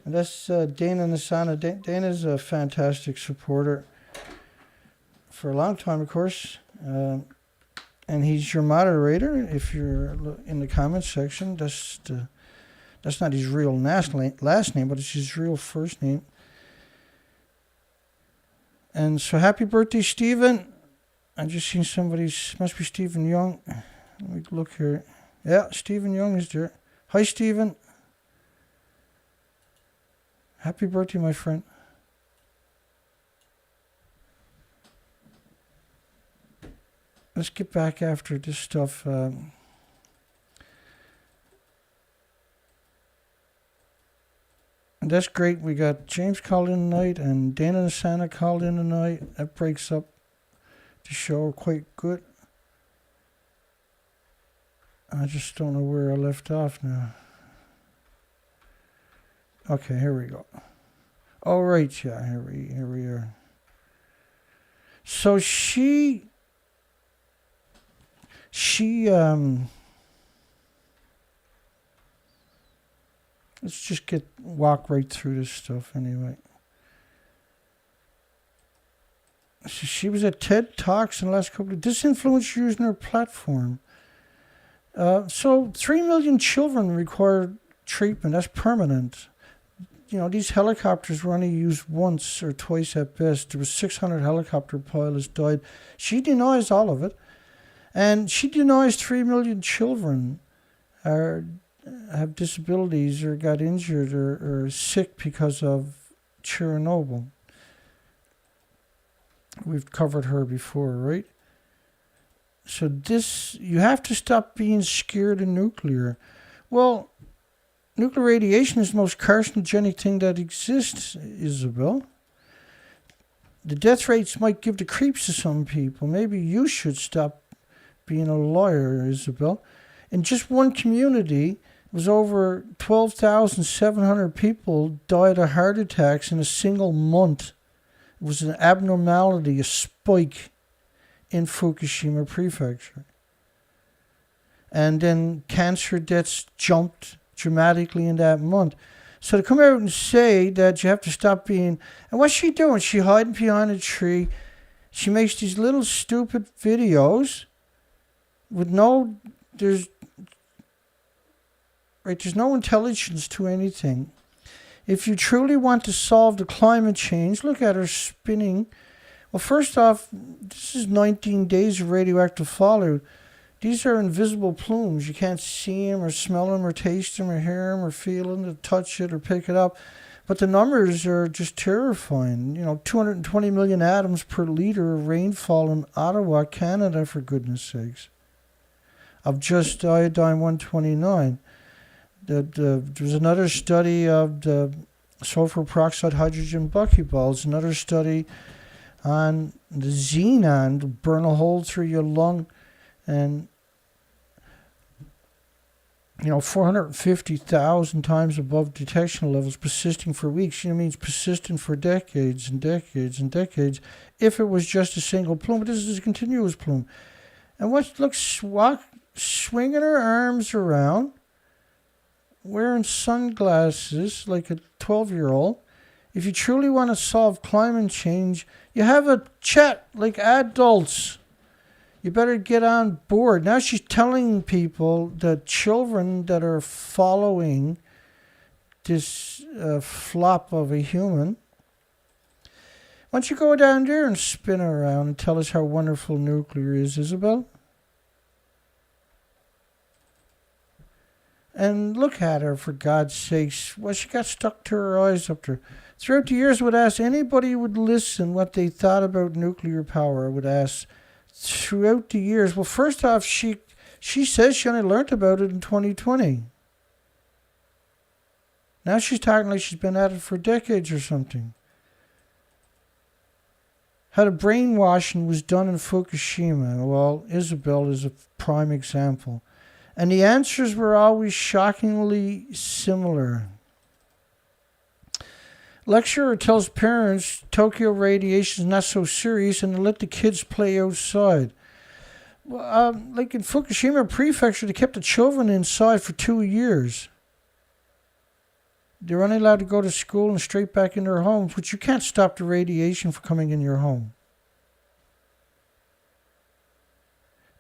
And that's Dana Nasana. Dana's a fantastic supporter for a long time, of course. And he's your moderator. If you're in the comments section, that's not his real last name, but it's his real first name. And so happy birthday, Stephen. I just seen somebody's, must be Stephen Young. Let me look here. Yeah, Stephen Young is there. Hi, Stephen. Happy birthday, my friend. Let's get back after this stuff. And that's great. We got James called in tonight and Dana and Santa called in tonight. That breaks up the show quite good. I just don't know where I left off now. Okay, here we go. All right, yeah, here we are. So she let's just walk right through this stuff anyway. So she was at TED Talks in the last couple of disinfluenced using her platform. So 3 million children require treatment. That's permanent. You know, these helicopters were only used once or twice at best. There was 600 helicopter pilots died. She denies all of it. And she denies 3 million children have disabilities or got injured or sick because of Chernobyl. We've covered her before, right? So you have to stop being scared of nuclear. Well, nuclear radiation is the most carcinogenic thing that exists, Isabelle. The death rates might give the creeps to some people. Maybe you should stop being a lawyer, Isabelle. In just one community, it was over 12,700 people died of heart attacks in a single month. It was an abnormality, a spike in Fukushima prefecture. And then cancer deaths jumped dramatically in that month. So to come out and say that you have to stop being... And what's she doing? She hiding behind a tree. She makes these little stupid videos with there's no intelligence to anything. If you truly want to solve the climate change, look at her spinning. Well, first off, this is 19 days of radioactive fallout. These are invisible plumes. You can't see them or smell them or taste them or hear them or feel them or touch it or pick it up. But the numbers are just terrifying. 220 million atoms per liter of rainfall in Ottawa, Canada, for goodness sakes, of just iodine-129. There's another study of the sulfur peroxide hydrogen buckyballs, another study on the xenon to burn a hole through your lung, and 450,000 times above detection levels, persisting for weeks. Means persistent for decades and decades and decades. If it was just a single plume, but this is a continuous plume. And swinging her arms around, wearing sunglasses like a 12-year-old. If you truly want to solve climate change, you have a chat like adults. You better get on board. Now she's telling people that children that are following this flop of a human, why don't you go down there and spin around and tell us how wonderful nuclear is, Isabelle? And look at her, for God's sakes. Well, she got stuck to her eyes up there. Throughout the years, I would ask anybody who would listen what they thought about nuclear power. I would ask throughout the years. Well, first off, she says she only learnt about it in 2020. Now she's talking like she's been at it for decades or something. How the brainwashing was done in Fukushima. Well, Isabelle is a prime example. And the answers were always shockingly similar. Lecturer tells parents Tokyo radiation is not so serious and to let the kids play outside. Well, like in Fukushima Prefecture, they kept the children inside for 2 years. They're only allowed to go to school and straight back in their homes, but you can't stop the radiation from coming in your home.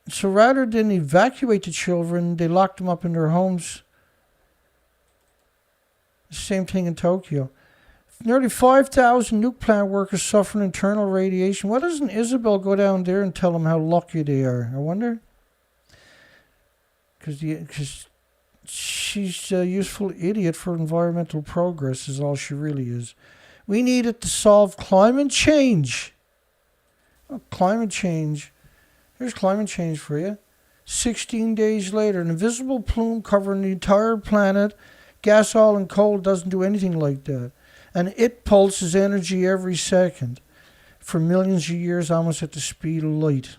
So rather than evacuate the children, they locked them up in their homes. Same thing in Tokyo. Nearly 5,000 nuke plant workers suffering internal radiation. Why doesn't Isabelle go down there and tell them how lucky they are? I wonder. Because she's a useful idiot for environmental progress is all she really is. We need it to solve climate change. Oh, climate change. Here's climate change for you. 16 days later, an invisible plume covering the entire planet. Gas, oil, and coal doesn't do anything like that. And it pulses energy every second for millions of years, almost at the speed of light.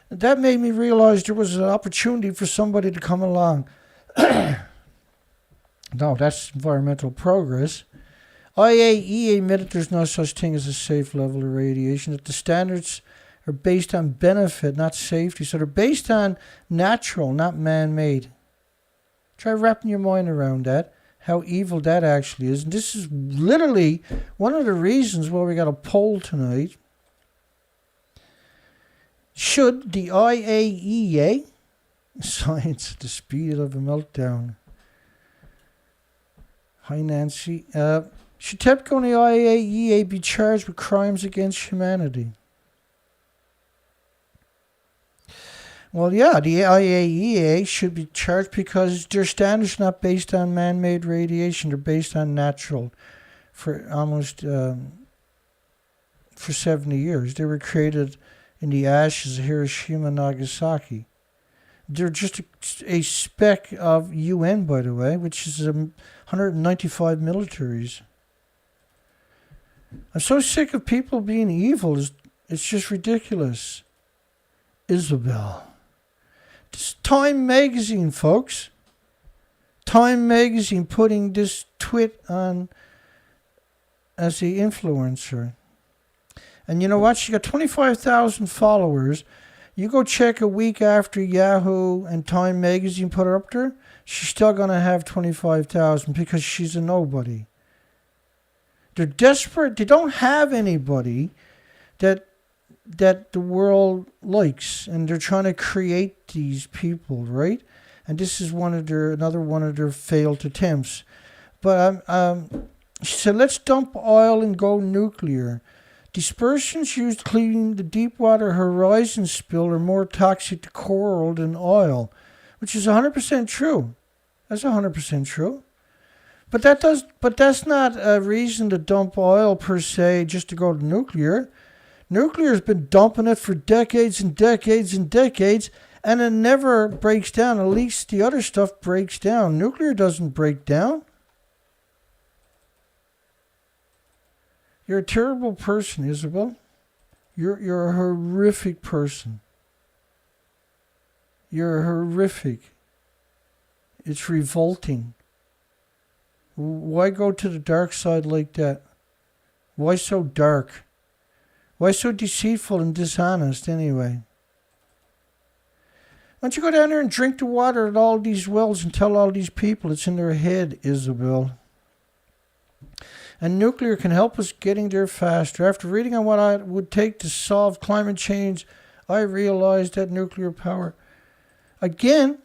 That made me realize there was an opportunity for somebody to come along. No, that's environmental progress. IAEA admitted there's no such thing as a safe level of radiation, that the standards are based on benefit, not safety. So they're based on natural, not man-made. Try wrapping your mind around that, how evil that actually is. And this is literally one of the reasons why we got a poll tonight. Should the IAEA, science at the speed of a meltdown. Hi, Nancy. Should TEPCO and the IAEA be charged with crimes against humanity? Well, yeah, the IAEA should be charged because their standards are not based on man-made radiation. They're based on natural for almost for 70 years. They were created in the ashes of Hiroshima and Nagasaki. They're just a speck of UN, by the way, which is 195 militaries. I'm so sick of people being evil. It's just ridiculous. Isabelle. This Time magazine, folks. Time magazine putting this twit on as the influencer. And you know what? She got 25,000 followers. You go check a week after Yahoo and Time magazine put her up there, she's still going to have 25,000 because she's a nobody. They're desperate. They don't have anybody that the world likes, and they're trying to create these people, right? And this is another one of their failed attempts. But she said, let's dump oil and go nuclear. Dispersants used to clean the Deepwater Horizon spill are more toxic to coral than oil, which is 100% true. That's 100% true. But that's not a reason to dump oil per se, just to go to nuclear. Nuclear has been dumping it for decades and decades and decades, and it never breaks down. At least the other stuff breaks down. Nuclear doesn't break down. You're a terrible person, Isabelle. You're a horrific person. You're horrific. It's revolting. Why go to the dark side like that? Why so dark? Why so deceitful and dishonest anyway? Why don't you go down there and drink the water at all these wells and tell all these people it's in their head, Isabelle? And nuclear can help us getting there faster. After reading on what it would take to solve climate change, I realized that nuclear power... Again,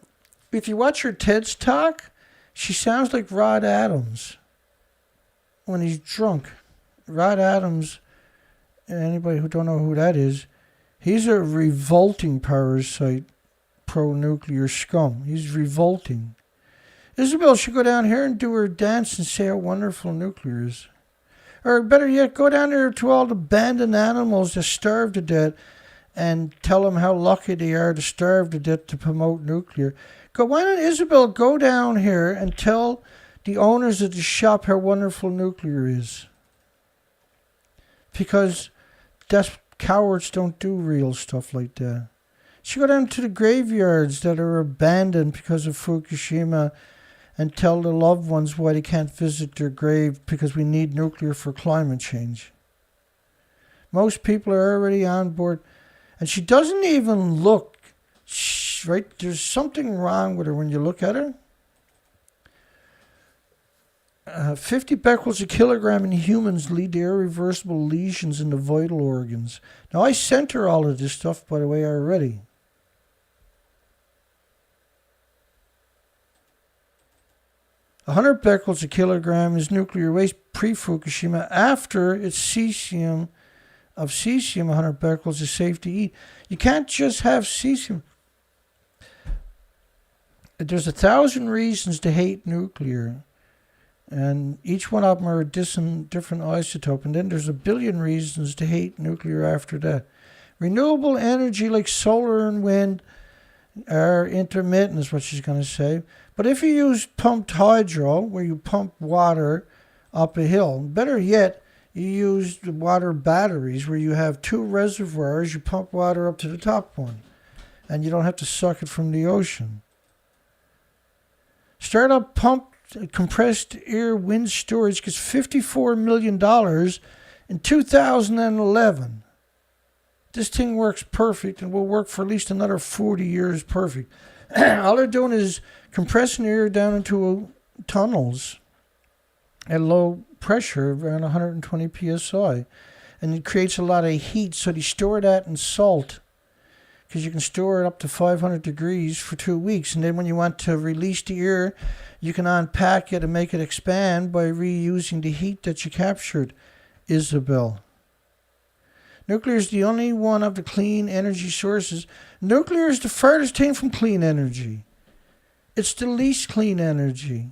if you watch her TED's talk, she sounds like Rod Adams when he's drunk. Rod Adams, anybody who don't know who that is, he's a revolting parasite. pro-nuclear scum. He's revolting. Isabelle should go down here and do her dance and say how wonderful nuclear is. Or better yet, go down there to all the abandoned animals that starve to death and tell them how lucky they are to starve to death to promote nuclear. Why don't Isabelle go down here and tell the owners of the shop how wonderful nuclear is? Because cowards don't do real stuff like that. She go down to the graveyards that are abandoned because of Fukushima and tell their loved ones why they can't visit their grave because we need nuclear for climate change. Most people are already on board. And she doesn't even look, right? There's something wrong with her when you look at her. 50 becquerels a kilogram in humans lead to irreversible lesions in the vital organs. Now, I sent her all of this stuff, by the way, already. A 100 becquerels a kilogram is nuclear waste pre-Fukushima. After it's cesium, 100 becquerels is safe to eat. You can't just have cesium. There's 1,000 reasons to hate nuclear. And each one of them are a different isotope. And then there's 1 billion reasons to hate nuclear after that. Renewable energy like solar and wind are intermittent, is what she's going to say. But if you use pumped hydro, where you pump water up a hill, better yet, you use the water batteries, where you have 2 reservoirs, you pump water up to the top one. And you don't have to suck it from the ocean. Start up pumped compressed air wind storage gets $54 million in 2011. This thing works perfect and will work for at least another 40 years perfect. All they're doing is compressing air down into tunnels at low pressure, around 120 psi. And it creates a lot of heat, so they store that in salt, because you can store it up to 500 degrees for 2 weeks. And then when you want to release the air, you can unpack it and make it expand by reusing the heat that you captured. Isabelle. Nuclear is the only one of the clean energy sources. Nuclear is the farthest thing from clean energy. It's the least clean energy.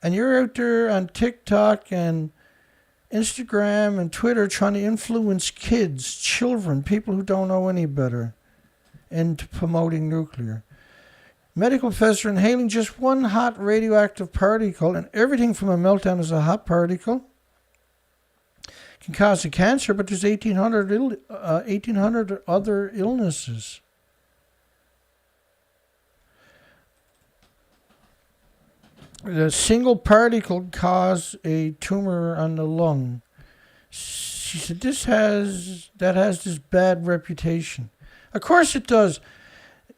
And you're out there on TikTok and Instagram and Twitter trying to influence kids, children, people who don't know any better, into promoting nuclear. Medical professor inhaling just one hot radioactive particle, and everything from a meltdown is a hot particle, can cause a cancer, but there's 1,800 other illnesses. The single particle can cause a tumor on the lung. She said that has this bad reputation. Of course it does.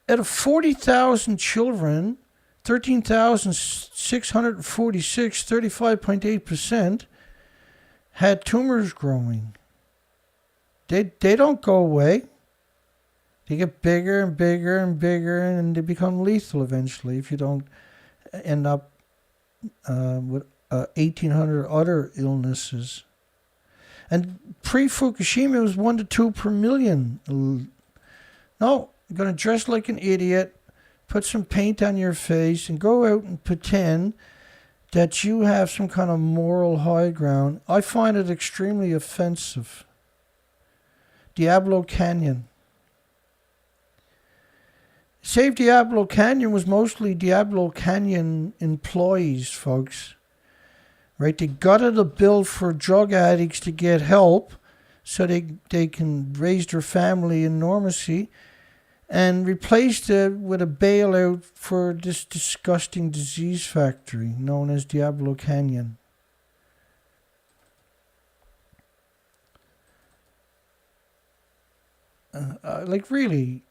Out of 40,000 children, 13,646, 35.8%, had tumors growing. They don't go away. They get bigger and bigger and bigger, and they become lethal eventually if you don't end up with 1,800 other illnesses. And pre-Fukushima, it was 1 to 2 per million. No, you're going to dress like an idiot, put some paint on your face, and go out and pretend that you have some kind of moral high ground. I find it extremely offensive. Diablo Canyon. Save Diablo Canyon was mostly Diablo Canyon employees, folks. Right? They gutted a bill for drug addicts to get help so they can raise their family in normalcy, and replaced it with a bailout for this disgusting disease factory known as Diablo Canyon. Really,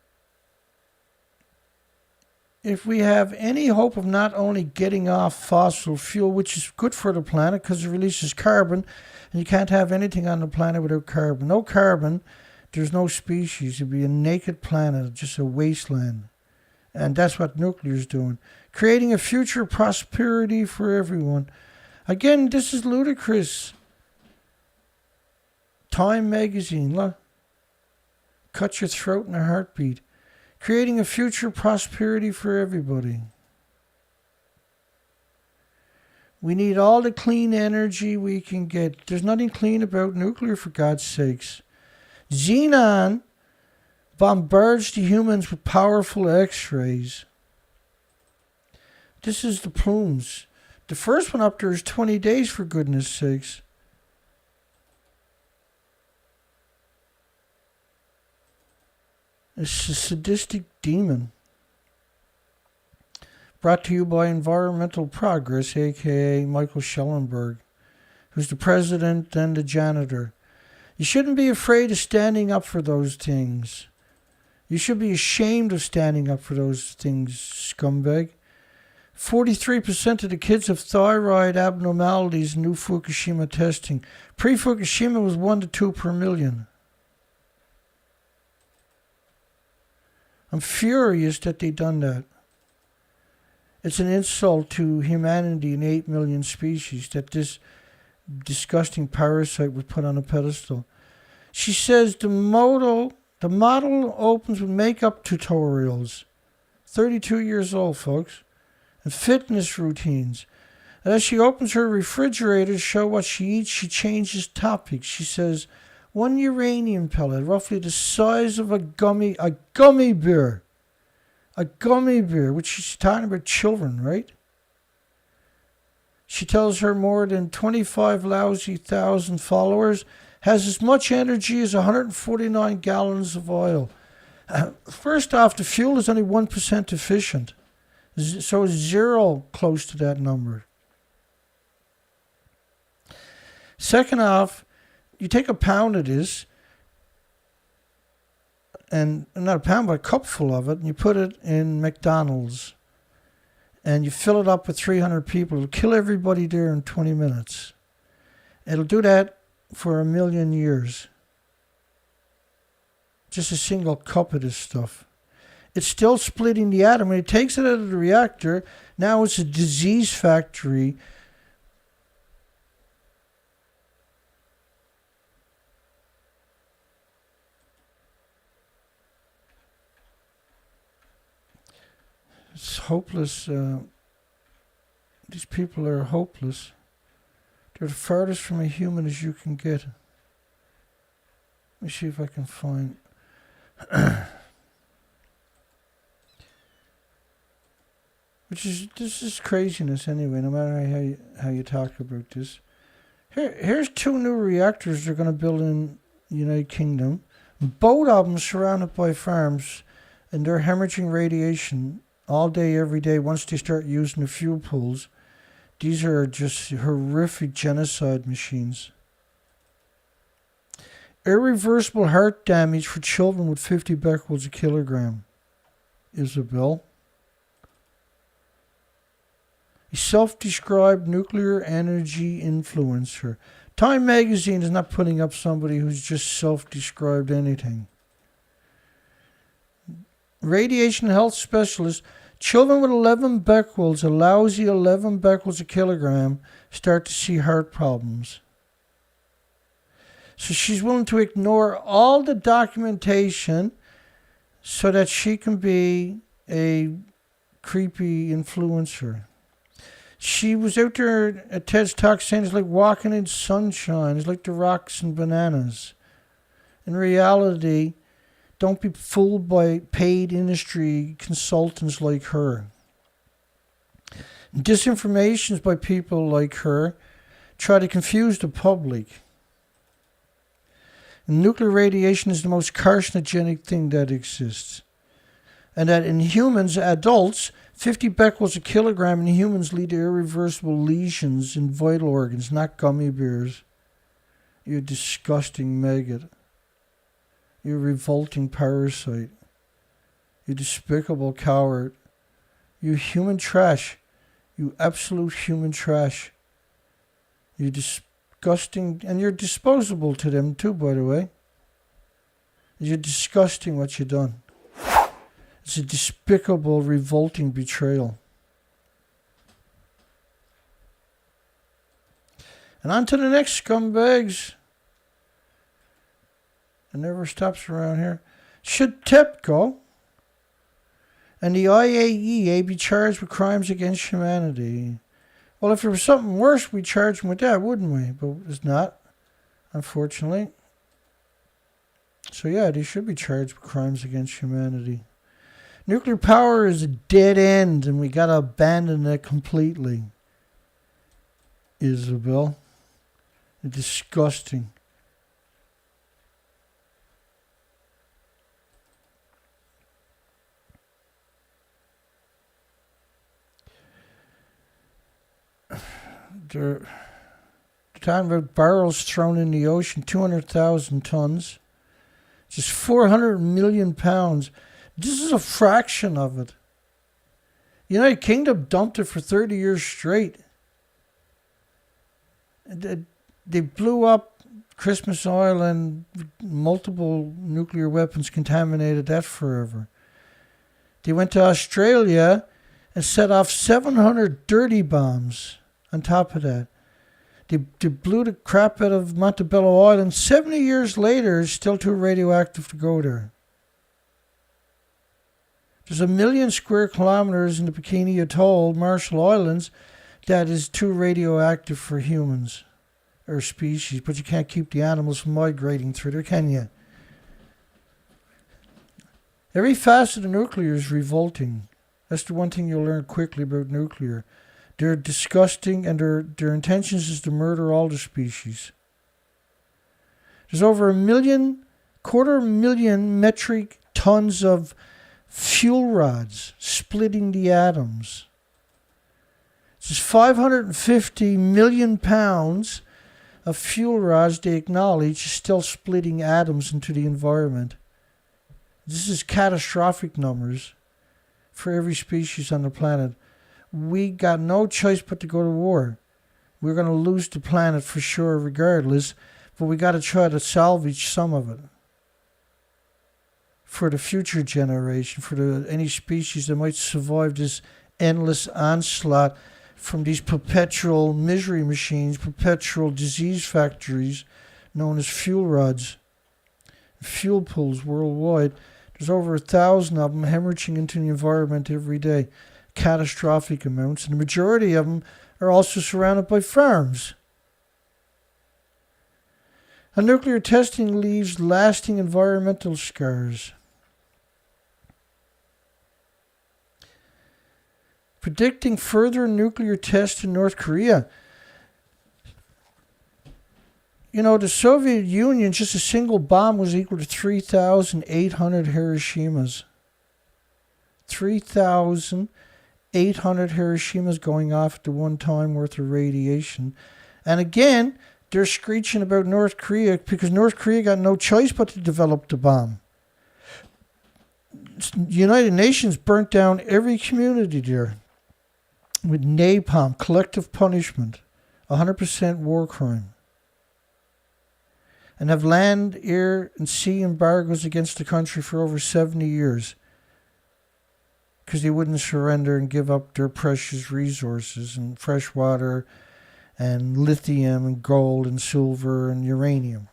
if we have any hope of not only getting off fossil fuel, which is good for the planet because it releases carbon, and you can't have anything on the planet without carbon. No carbon, there's no species. It'd be a naked planet, just a wasteland. And that's what nuclear is doing. Creating a future prosperity for everyone. Again, this is ludicrous. Time magazine, look. cut your throat in a heartbeat, creating a future prosperity for everybody. We need all the clean energy we can get. There's nothing clean about nuclear, for God's sakes. Xenon bombards the humans with powerful X-rays. This is the plumes. The first one up there is 20 days, for goodness sakes. It's a sadistic demon. Brought to you by Environmental Progress, a.k.a. Michael Schellenberg, who's the president and the janitor. You shouldn't be afraid of standing up for those things. You should be ashamed of standing up for those things, scumbag. 43% of the kids have thyroid abnormalities in new Fukushima testing. Pre-Fukushima was 1 to 2 per million. I'm furious that they done that. It's an insult to humanity and 8 million species that this disgusting parasite was put on a pedestal. She says the model opens with makeup tutorials. 32 years old, folks. And fitness routines. And as she opens her refrigerator to show what she eats, she changes topics. She says, 1 uranium pellet, roughly the size of a gummy bear. A gummy bear, which she's talking about children, right? She tells her more than 25 lousy thousand followers has as much energy as 149 gallons of oil. First off, the fuel is only 1% efficient. So it's zero close to that number. Second off, you take a pound of this, and not a pound, but a cupful of it, and you put it in McDonald's, and you fill it up with 300 people. It'll kill everybody there in 20 minutes. It'll do that for 1 million years. Just a single cup of this stuff. It's still splitting the atom. When it takes it out of the reactor, now it's a disease factory. It's hopeless. These people are hopeless. They're the farthest from a human as you can get. Let me see if I can find... This is craziness anyway, no matter how you talk about this. Here's 2 new reactors they're going to build in the United Kingdom. Both of them surrounded by farms, and they're hemorrhaging radiation all day, every day, once they start using the fuel pools. These are just horrific genocide machines. Irreversible heart damage for children with 50 becquerels a kilogram. Isabelle. A self-described nuclear energy influencer. Time magazine is not putting up somebody who's just self-described anything. Radiation health specialist. Children with 11 becquerels, a lousy 11 becquerels a kilogram, start to see heart problems. So she's willing to ignore all the documentation so that she can be a creepy influencer. She was out there at TED's talk saying it's like walking in sunshine. It's like the rocks and bananas. In reality, don't be fooled by paid industry consultants like her. Disinformations by people like her try to confuse the public. And nuclear radiation is the most carcinogenic thing that exists. And that in humans, adults, 50 becquerels a kilogram in humans lead to irreversible lesions in vital organs, not gummy bears. You disgusting maggot. You revolting parasite. You despicable coward. You human trash. You absolute human trash. You disgusting, and you're disposable to them too, by the way. You're disgusting what you done. It's a despicable, revolting betrayal. And on to the next scumbags. It never stops around here. Should TEPCO and the IAEA be charged with crimes against humanity? Well, if there was something worse, we'd charge them with that, wouldn't we? But it's not, unfortunately. So yeah, they should be charged with crimes against humanity. Nuclear power is a dead end, and we gotta abandon it completely. Isabelle. Disgusting. They're talking about barrels thrown in the ocean, 200,000 tons. Just 400 million pounds. This is a fraction of it. The United Kingdom dumped it for 30 years straight. They blew up Christmas oil, and multiple nuclear weapons contaminated that forever. They went to Australia and set off 700 dirty bombs on top of that. They blew the crap out of Montebello Island. 70 years later, it's still too radioactive to go there. There's 1 million square kilometers in the Bikini Atoll, Marshall Islands, that is too radioactive for humans or species, but you can't keep the animals from migrating through there, can you? Every facet of nuclear is revolting. That's the one thing you'll learn quickly about nuclear. They're disgusting, and their intentions is to murder all the species. There's over 250,000 metric tons of fuel rods splitting the atoms. There's 550 million pounds of fuel rods they acknowledge is still splitting atoms into the environment. This is catastrophic numbers for every species on the planet. We got no choice but to go to war. We're going to lose the planet for sure regardless, but we got to try to salvage some of it for the future generation, for any species that might survive this endless onslaught from these perpetual misery machines, perpetual disease factories known as fuel rods, fuel pools worldwide. There's over 1,000 of them hemorrhaging into the environment every day. Catastrophic amounts, and the majority of them are also surrounded by farms. And nuclear testing leaves lasting environmental scars. Predicting further nuclear tests in North Korea. You know, the Soviet Union, just a single bomb was equal to 3,800 Hiroshimas. 3,800 Hiroshimas going off at the one time worth of radiation. And again, they're screeching about North Korea because North Korea got no choice but to develop the bomb. The United Nations burnt down every community there with napalm, collective punishment, 100% war crime. And have land, air, and sea embargoes against the country for over 70 years. Because they wouldn't surrender and give up their precious resources and fresh water and lithium and gold and silver and uranium.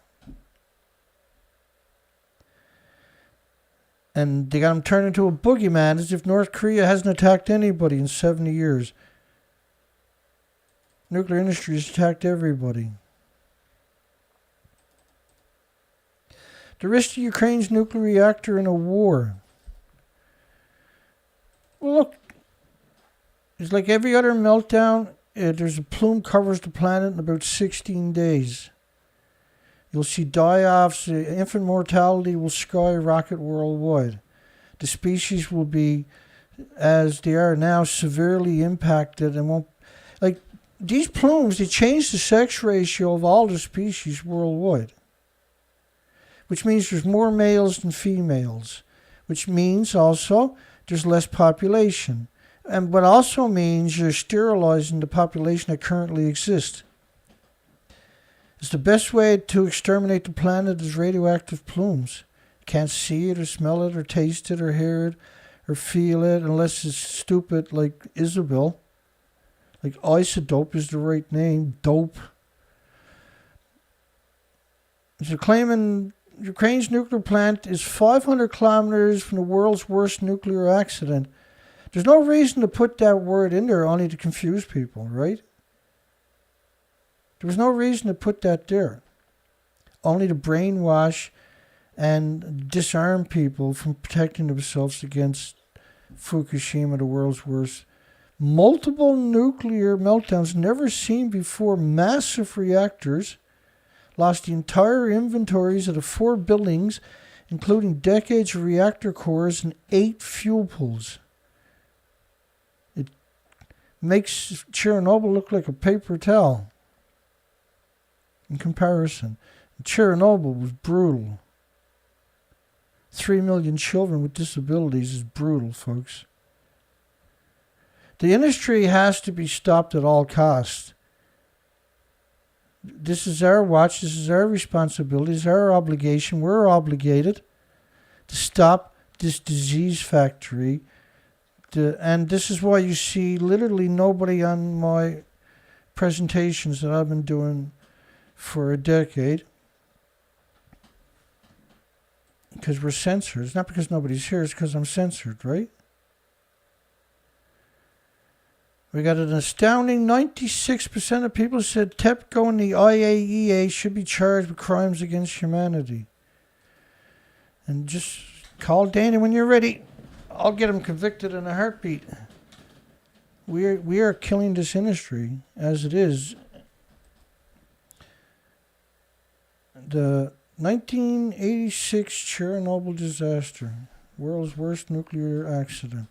And they got them turned into a boogeyman as if North Korea hasn't attacked anybody in 70 years. Nuclear industry has attacked everybody. The risk to Ukraine's nuclear reactor in a war. Well, look, it's like every other meltdown. There's a plume covers the planet in about 16 days. You'll see die-offs. Infant mortality will skyrocket worldwide. The species will be, as they are now, severely impacted and won't... Like, these plumes, they change the sex ratio of all the species worldwide. Which means there's more males than females. Which means also there's less population. And what also means you're sterilizing the population that currently exists. It's the best way to exterminate the planet is radioactive plumes. Can't see it or smell it or taste it or hear it or feel it unless it's stupid like Isabelle. Like isodope is the right name. Dope. So claiming Ukraine's nuclear plant is 500 kilometers from the world's worst nuclear accident. There's no reason to put that word in there only to confuse people, right? There was no reason to put that there. Only to brainwash and disarm people from protecting themselves against Fukushima, the world's worst. Multiple nuclear meltdowns never seen before. Massive reactors lost the entire inventories of the 4 buildings, including decades of reactor cores and 8 fuel pools. It makes Chernobyl look like a paper towel in comparison. Chernobyl was brutal. 3 million children with disabilities is brutal, folks. The industry has to be stopped at all costs. This is our watch. This is our responsibility. This is our obligation. We're obligated to stop this disease factory. And this is why you see literally nobody on my presentations that I've been doing for a decade. Because we're censored. It's not because nobody's here. It's because I'm censored, right? We got an astounding 96% of people said TEPCO and the IAEA should be charged with crimes against humanity. And just call Dana when you're ready. I'll get him convicted in a heartbeat. We are killing this industry as it is. The 1986 Chernobyl disaster, world's worst nuclear accident,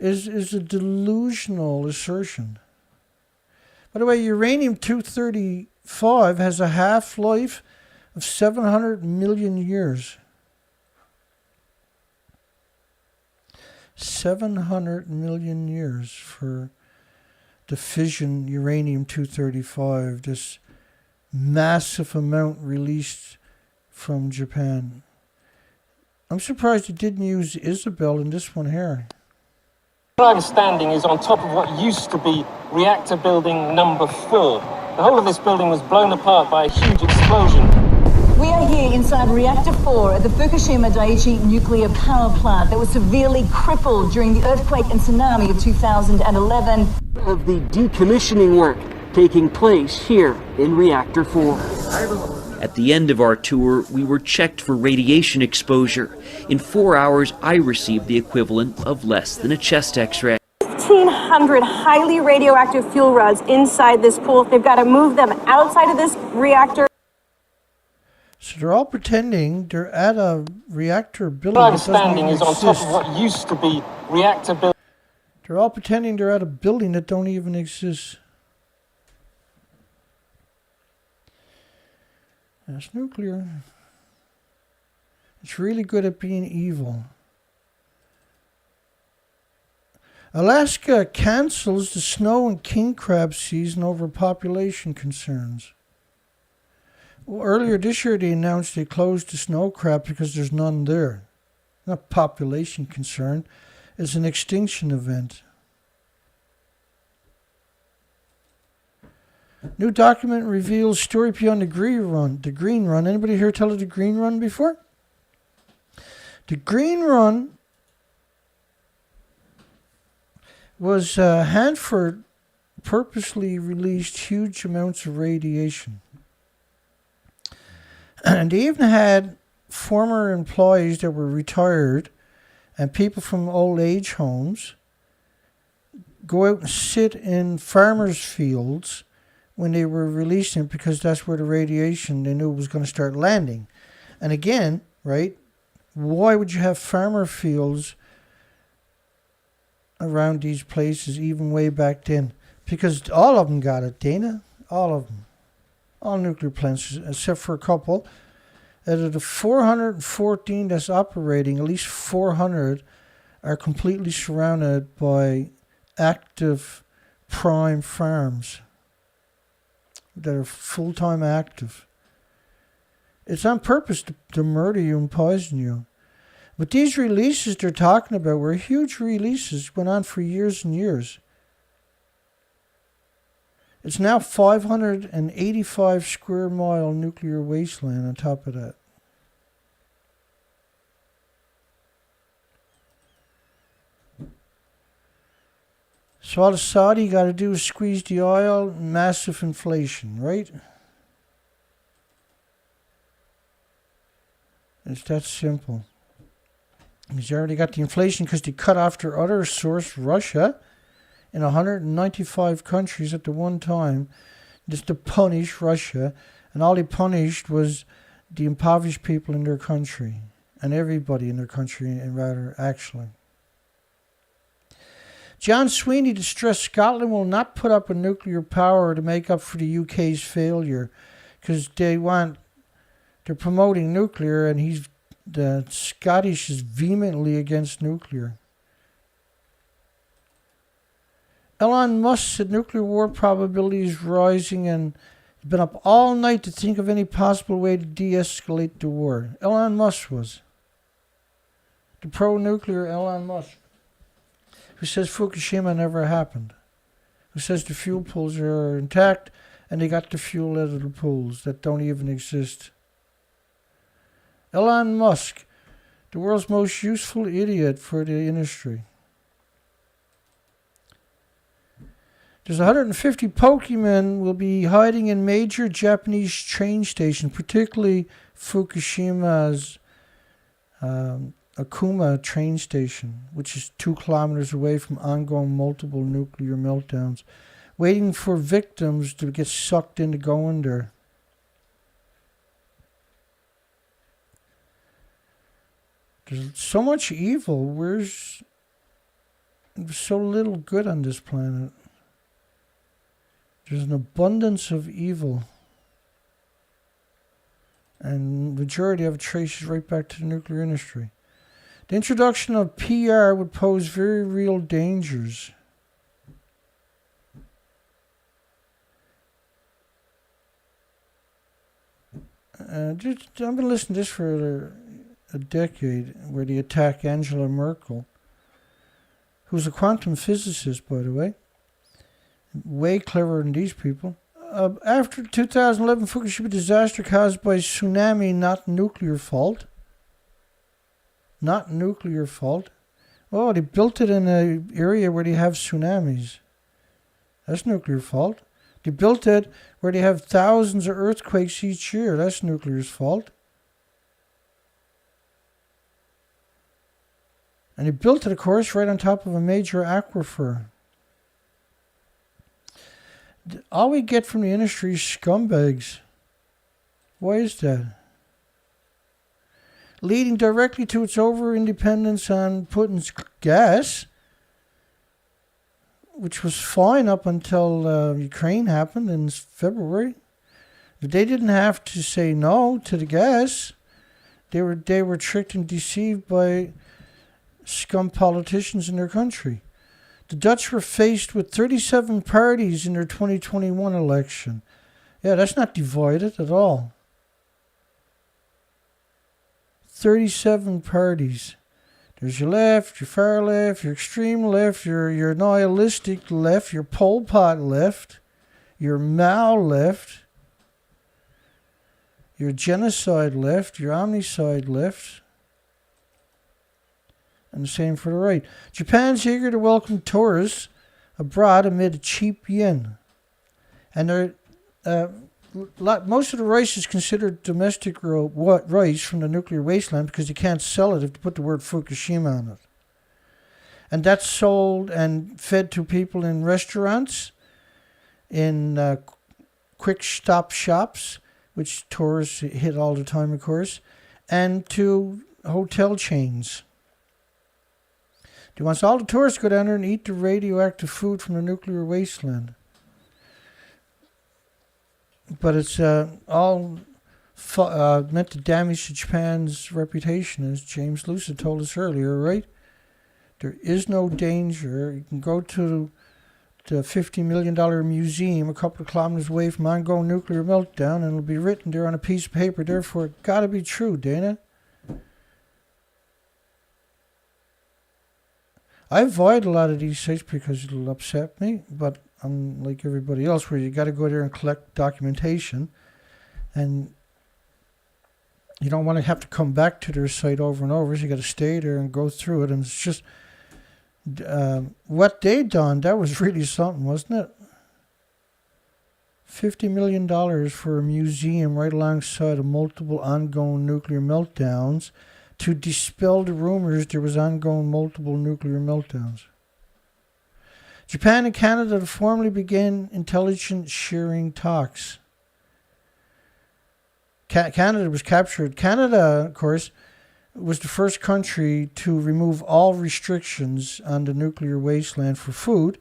is a delusional assertion. By the way, uranium-235 has a half-life of 700 million years. 700 million years for the fission uranium-235, this massive amount released from Japan. I'm surprised it didn't use Isabelle in this one here. Where I'm standing is on top of what used to be reactor building number 4. The whole of this building was blown apart by a huge explosion. We are here inside Reactor 4 at the Fukushima Daiichi nuclear power plant that was severely crippled during the earthquake and tsunami of 2011. Of the decommissioning work taking place here in Reactor 4. At the end of our tour, we were checked for radiation exposure. In 4 hours, I received the equivalent of less than a chest x-ray. 1,500 highly radioactive fuel rods inside this pool. They've got to move them outside of this reactor. So they're all pretending they're at a reactor building. Where I'm standing is on top of what used to be reactor building. They're all pretending they're at a building that don't even exist. That's nuclear. It's really good at being evil. Alaska cancels the snow and king crab season over population concerns. Well, earlier this year they announced they closed the snow crab because there's none there. Not population concern. It's an extinction event. New document reveals story beyond the green run. The green run. Anybody here tell of the green run before? The green run was Hanford purposely released huge amounts of radiation. And they even had former employees that were retired and people from old age homes go out and sit in farmers' fields when they were releasing it because that's where the radiation they knew was going to start landing. And again, right, why would you have farmer fields around these places even way back then? Because all of them got it, Dana. All of them. All nuclear plants, except for a couple. Out of the 414 that's operating, at least 400 are completely surrounded by active prime farms that are full-time active. It's on purpose to murder you and poison you. But these releases they're talking about were huge releases, went on for years and years. It's now 585 square mile nuclear wasteland on top of that. So all the Saudi got to do is squeeze the oil, massive inflation, right? It's that simple. He's already got the inflation because they cut off their other source, Russia, in 195 countries at the one time, just to punish Russia. And all they punished was the impoverished people in their country, and everybody in their country, and rather, actually. John Sweeney stressed Scotland will not put up a nuclear power to make up for the UK's failure, because they're promoting nuclear, and the Scottish is vehemently against nuclear. Elon Musk said nuclear war probability is rising and has been up all night to think of any possible way to de-escalate the war. Elon Musk was. The pro-nuclear Elon Musk. Who says Fukushima never happened. Who says the fuel pools are intact and they got the fuel out of the pools that don't even exist. Elon Musk, the world's most useful idiot for the industry. There's 150 Pokemon will be hiding in major Japanese train stations, particularly Fukushima's Akuma train station, which is 2 kilometers away from ongoing multiple nuclear meltdowns, waiting for victims to get sucked into going there. There's so much evil. There's so little good on this planet. There's an abundance of evil. And the majority of it traces right back to the nuclear industry. The introduction of PR would pose very real dangers. I've been listening to this for a decade, where they attack Angela Merkel, who's a quantum physicist, by the way. Way cleverer than these people. After the 2011 Fukushima disaster caused by tsunami, not nuclear fault. Not nuclear fault. Oh, they built it in an area where they have tsunamis. That's nuclear fault. They built it where they have thousands of earthquakes each year. That's nuclear's fault. And they built it, of course, right on top of a major aquifer. All we get from the industry is scumbags. Why is that? Leading directly to its over-independence on Putin's gas, which was fine up until Ukraine happened in February. They didn't have to say no to the gas. They were tricked and deceived by scum politicians in their country. The Dutch were faced with 37 parties in their 2021 election. Yeah, that's not divided at all. 37 parties. There's your left, your far left, your extreme left, your nihilistic left, your Pol Pot left, your Mao left, your genocide left, your omnicide left. And the same for the right. Japan's eager to welcome tourists abroad amid a cheap yen. And most of the rice is considered domestic rice from the nuclear wasteland because you can't sell it if you put the word Fukushima on it. And that's sold and fed to people in restaurants, in quick stop shops, which tourists hit all the time, of course, and to hotel chains. He wants all the tourists to go down there and eat the radioactive food from the nuclear wasteland. But it's all meant to damage Japan's reputation, as James Lucid told us earlier, right? There is no danger. You can go to the $50 million museum a couple of kilometers away from ongoing nuclear meltdown, and it'll be written there on a piece of paper. Therefore, it got to be true, Dana. I avoid a lot of these sites because it'll upset me, but I'm like everybody else where you got to go there and collect documentation, and you don't want to have to come back to their site over and over, so you got to stay there and go through it, and it's just, what they done, that was really something, wasn't it? $50 million for a museum right alongside of multiple ongoing nuclear meltdowns to dispel the rumors there was ongoing multiple nuclear meltdowns. Japan and Canada formally began intelligence sharing talks. Canada was captured. Canada, of course, was the first country to remove all restrictions on the nuclear wasteland for food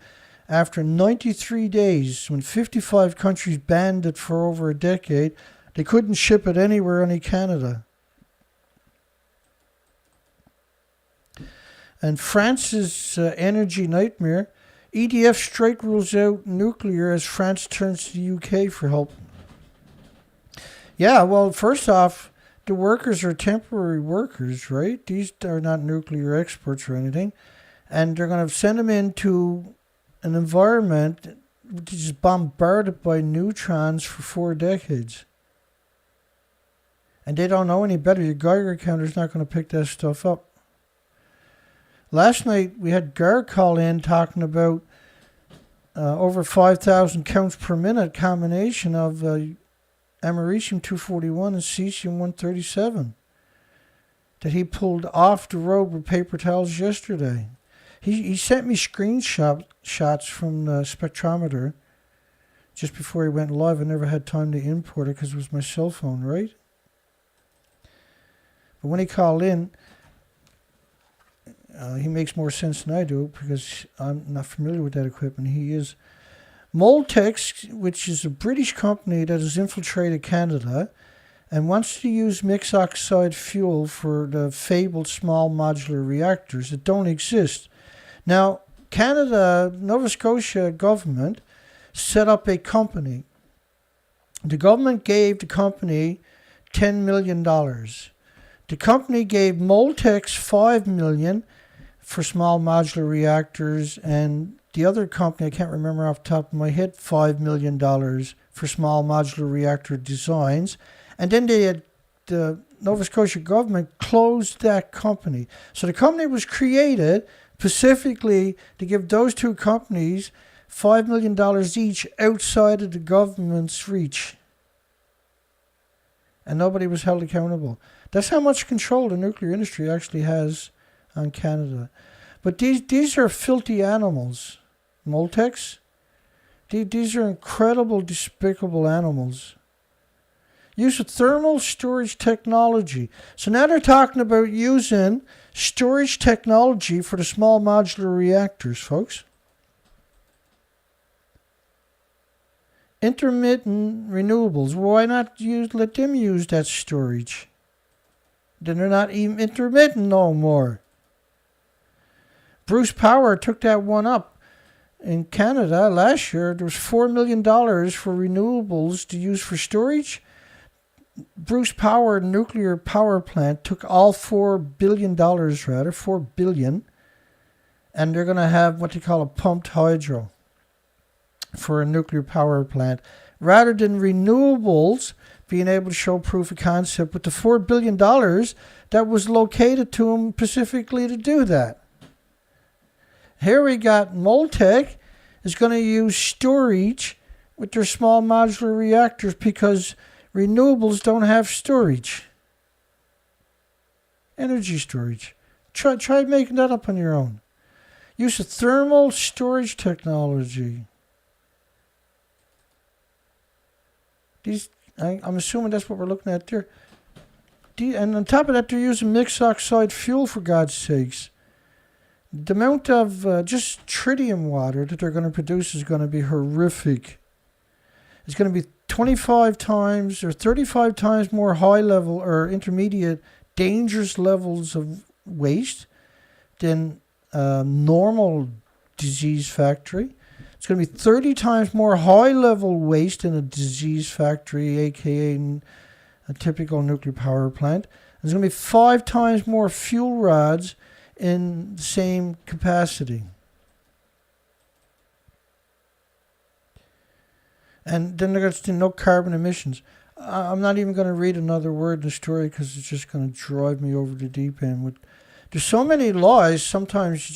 after 93 days, when 55 countries banned it for over a decade. They couldn't ship it anywhere, only Canada. And France's energy nightmare, EDF straight rules out nuclear as France turns to the UK for help. Yeah, well, first off, the workers are temporary workers, right? These are not nuclear experts or anything. And they're going to send them into an environment which is bombarded by neutrons for 4 decades. And they don't know any better. Your Geiger counter's not going to pick that stuff up. Last night, we had Gar call in talking about over 5,000 counts per minute combination of americium-241 and cesium-137 that he pulled off the road with paper towels yesterday. He sent me screenshots from the spectrometer just before he went live. I never had time to import it because it was my cell phone, right? But when he called in, he makes more sense than I do because I'm not familiar with that equipment. He is. Moltex, which is a British company that has infiltrated Canada and wants to use mixed oxide fuel for the fabled small modular reactors that don't exist. Now, Canada, Nova Scotia government set up a company. The government gave the company $10 million. The company gave Moltex $5 million for small modular reactors, and the other company, I can't remember off the top of my head, $5 million for small modular reactor designs. And then the Nova Scotia government closed that company. So the company was created specifically to give those two companies $5 million each outside of the government's reach. And nobody was held accountable. That's how much control the nuclear industry actually has on Canada. But these are filthy animals. Moltex, these are incredible, despicable animals. Use of thermal storage technology. So now they're talking about using storage technology for the small modular reactors, folks. Intermittent renewables. Why not let them use that storage? Then they're not even intermittent no more. Bruce Power took that one up. In Canada last year, there was $4 million for renewables to use for storage. Bruce Power nuclear power plant took all $4 billion, $4 billion, and they're going to have what they call a pumped hydro for a nuclear power plant, rather than renewables being able to show proof of concept with the $4 billion that was located to them specifically to do that. Here we got Moltec is going to use storage with their small modular reactors because renewables don't have storage. Energy storage. Try making that up on your own. Use of thermal storage technology. I'm assuming that's what we're looking at there. And on top of that, they're using mixed oxide fuel, for God's sakes. The amount of just tritium water that they're going to produce is going to be horrific. It's going to be 25 times or 35 times more high level or intermediate dangerous levels of waste than a normal disease factory. It's going to be 30 times more high level waste in a disease factory, aka a typical nuclear power plant. There's going to be 5 times more fuel rods in the same capacity. And then there's no carbon emissions. I'm not even going to read another word in the story because it's just going to drive me over the deep end. There's so many laws, sometimes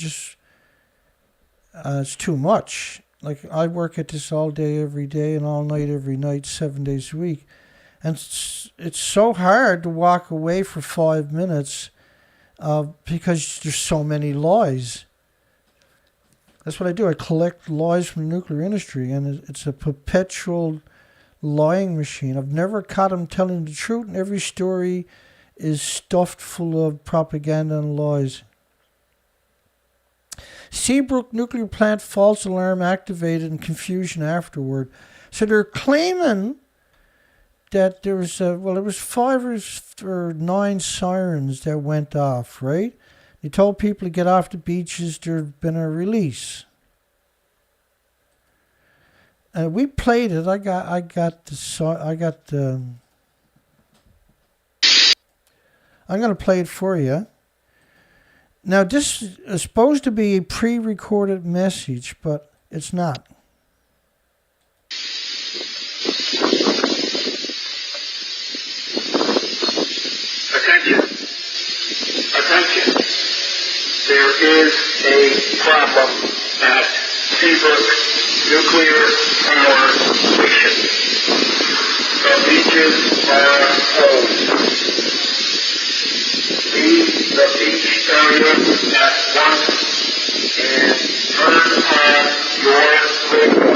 it's too much. Like, I work at this all day, every day, and all night, every night, 7 days a week. And it's so hard to walk away for 5 minutes because there's so many lies. That's what I do. I collect lies from the nuclear industry, and it's a perpetual lying machine. I've never caught them telling the truth, and every story is stuffed full of propaganda and lies. Seabrook nuclear plant false alarm activated and confusion afterward. So they're claiming that there was, it was 5 or 9 sirens that went off, right? They told people to get off the beaches. There'd been a release. We played it. I'm going to play it for you. Now, this is supposed to be a pre-recorded message, but it's not. Attention. Attention. There is a problem at Seabrook Nuclear Power Station. The beaches are closed. Leave the beach area at once and turn on your radio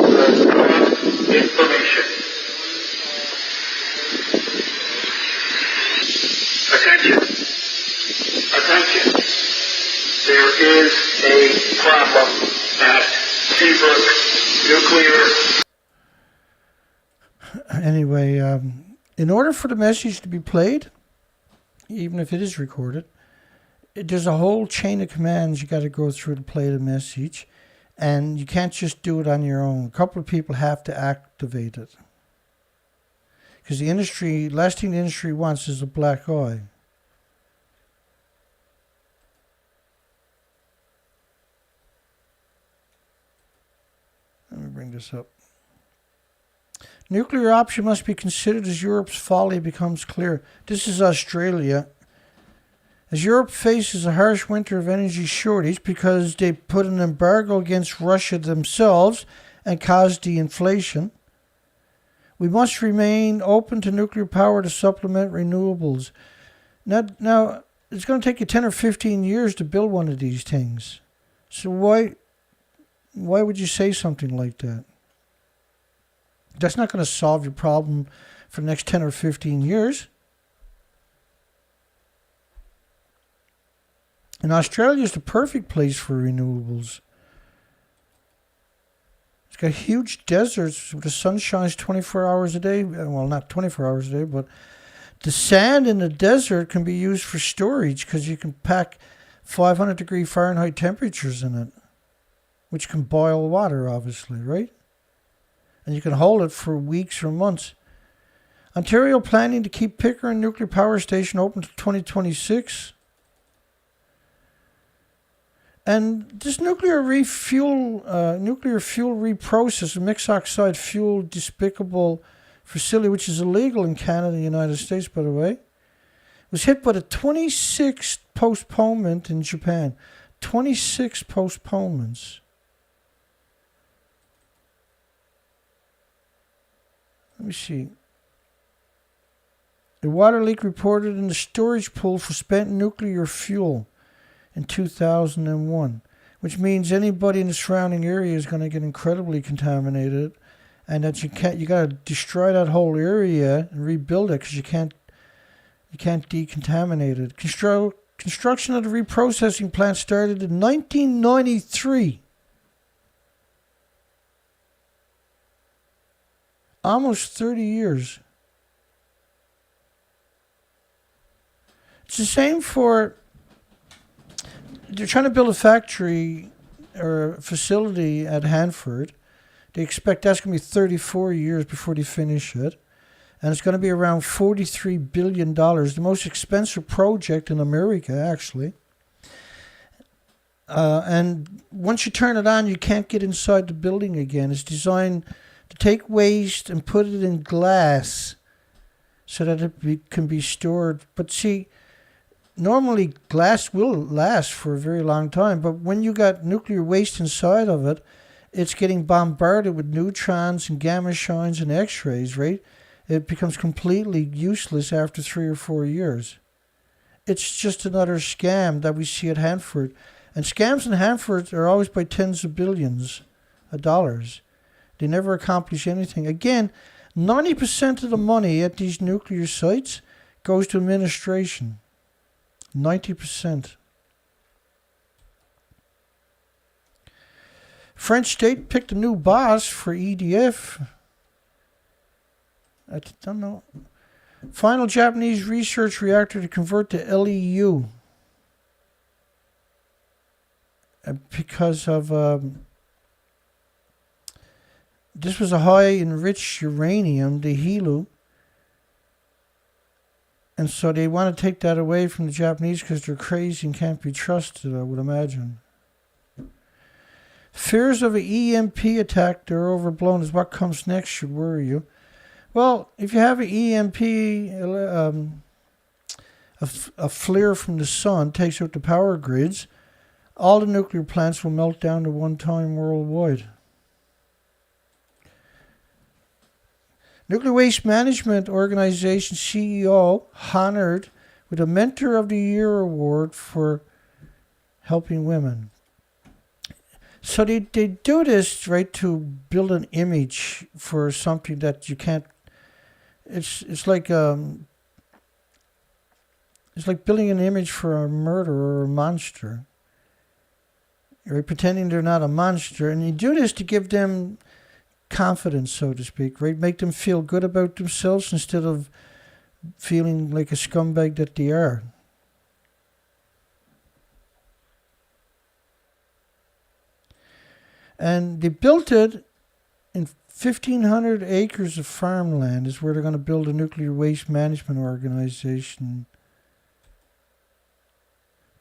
for current information. Attention. Attention. There is a problem at Seabrook Nuclear. Anyway, in order for the message to be played, even if it is recorded, there's a whole chain of commands you got to go through to play the message, and you can't just do it on your own. A couple of people have to activate it, because the industry, last thing the industry wants is a black eye. Let me bring this up. Nuclear option must be considered as Europe's folly becomes clear. This is Australia. As Europe faces a harsh winter of energy shortage because they put an embargo against Russia themselves and caused the inflation, we must remain open to nuclear power to supplement renewables. Now it's going to take you 10 or 15 years to build one of these things. So why would you say something like that? That's not going to solve your problem for the next 10 or 15 years. And Australia is the perfect place for renewables. It's got huge deserts where the sun shines 24 hours a day. Well, not 24 hours a day, but the sand in the desert can be used for storage because you can pack 500 degree Fahrenheit temperatures in it, which can boil water, obviously, right? And you can hold it for weeks or months. Ontario planning to keep Pickering Nuclear Power Station open to 2026. And this nuclear fuel reprocessed mixed oxide fuel despicable facility, which is illegal in Canada and the United States, by the way, was hit by the 26th postponement in Japan. 26 postponements. Let me see. A water leak reported in the storage pool for spent nuclear fuel in 2001, which means anybody in the surrounding area is going to get incredibly contaminated, and that you got to destroy that whole area and rebuild it because you can't decontaminate it. Construction of the reprocessing plant started in 1993. Almost 30 years. It's the same for, they're trying to build a factory or a facility at Hanford. They expect that's going to be 34 years before they finish it. And it's going to be around $43 billion, the most expensive project in America, actually. And once you turn it on, you can't get inside the building again. It's designed to take waste and put it in glass so that it can be stored. But see, normally glass will last for a very long time, but when you got nuclear waste inside of it, it's getting bombarded with neutrons and gamma shines and X-rays, right? It becomes completely useless after 3 or 4 years. It's just another scam that we see at Hanford. And scams in Hanford are always by tens of billions of dollars. They never accomplish anything. Again, 90% of the money at these nuclear sites goes to administration. 90%. French state picked a new boss for EDF. I don't know. Final Japanese research reactor to convert to LEU. Because of... this was a high enriched uranium, the HELU. And so they want to take that away from the Japanese because they're crazy and can't be trusted, I would imagine. Fears of an EMP attack that are overblown is what comes next should worry you. Well, if you have an EMP, a flare from the sun takes out the power grids, all the nuclear plants will melt down at one time worldwide. Nuclear Waste Management Organization CEO honored with a Mentor of the Year award for helping women. So they do this, right, to build an image for something that you can't. It's like building an image for a murderer or a monster. Right, pretending they're not a monster, and you do this to give them confidence, so to speak, right? Make them feel good about themselves instead of feeling like a scumbag that they are. And they built it in 1,500 acres of farmland is where they're going to build a nuclear waste management organization.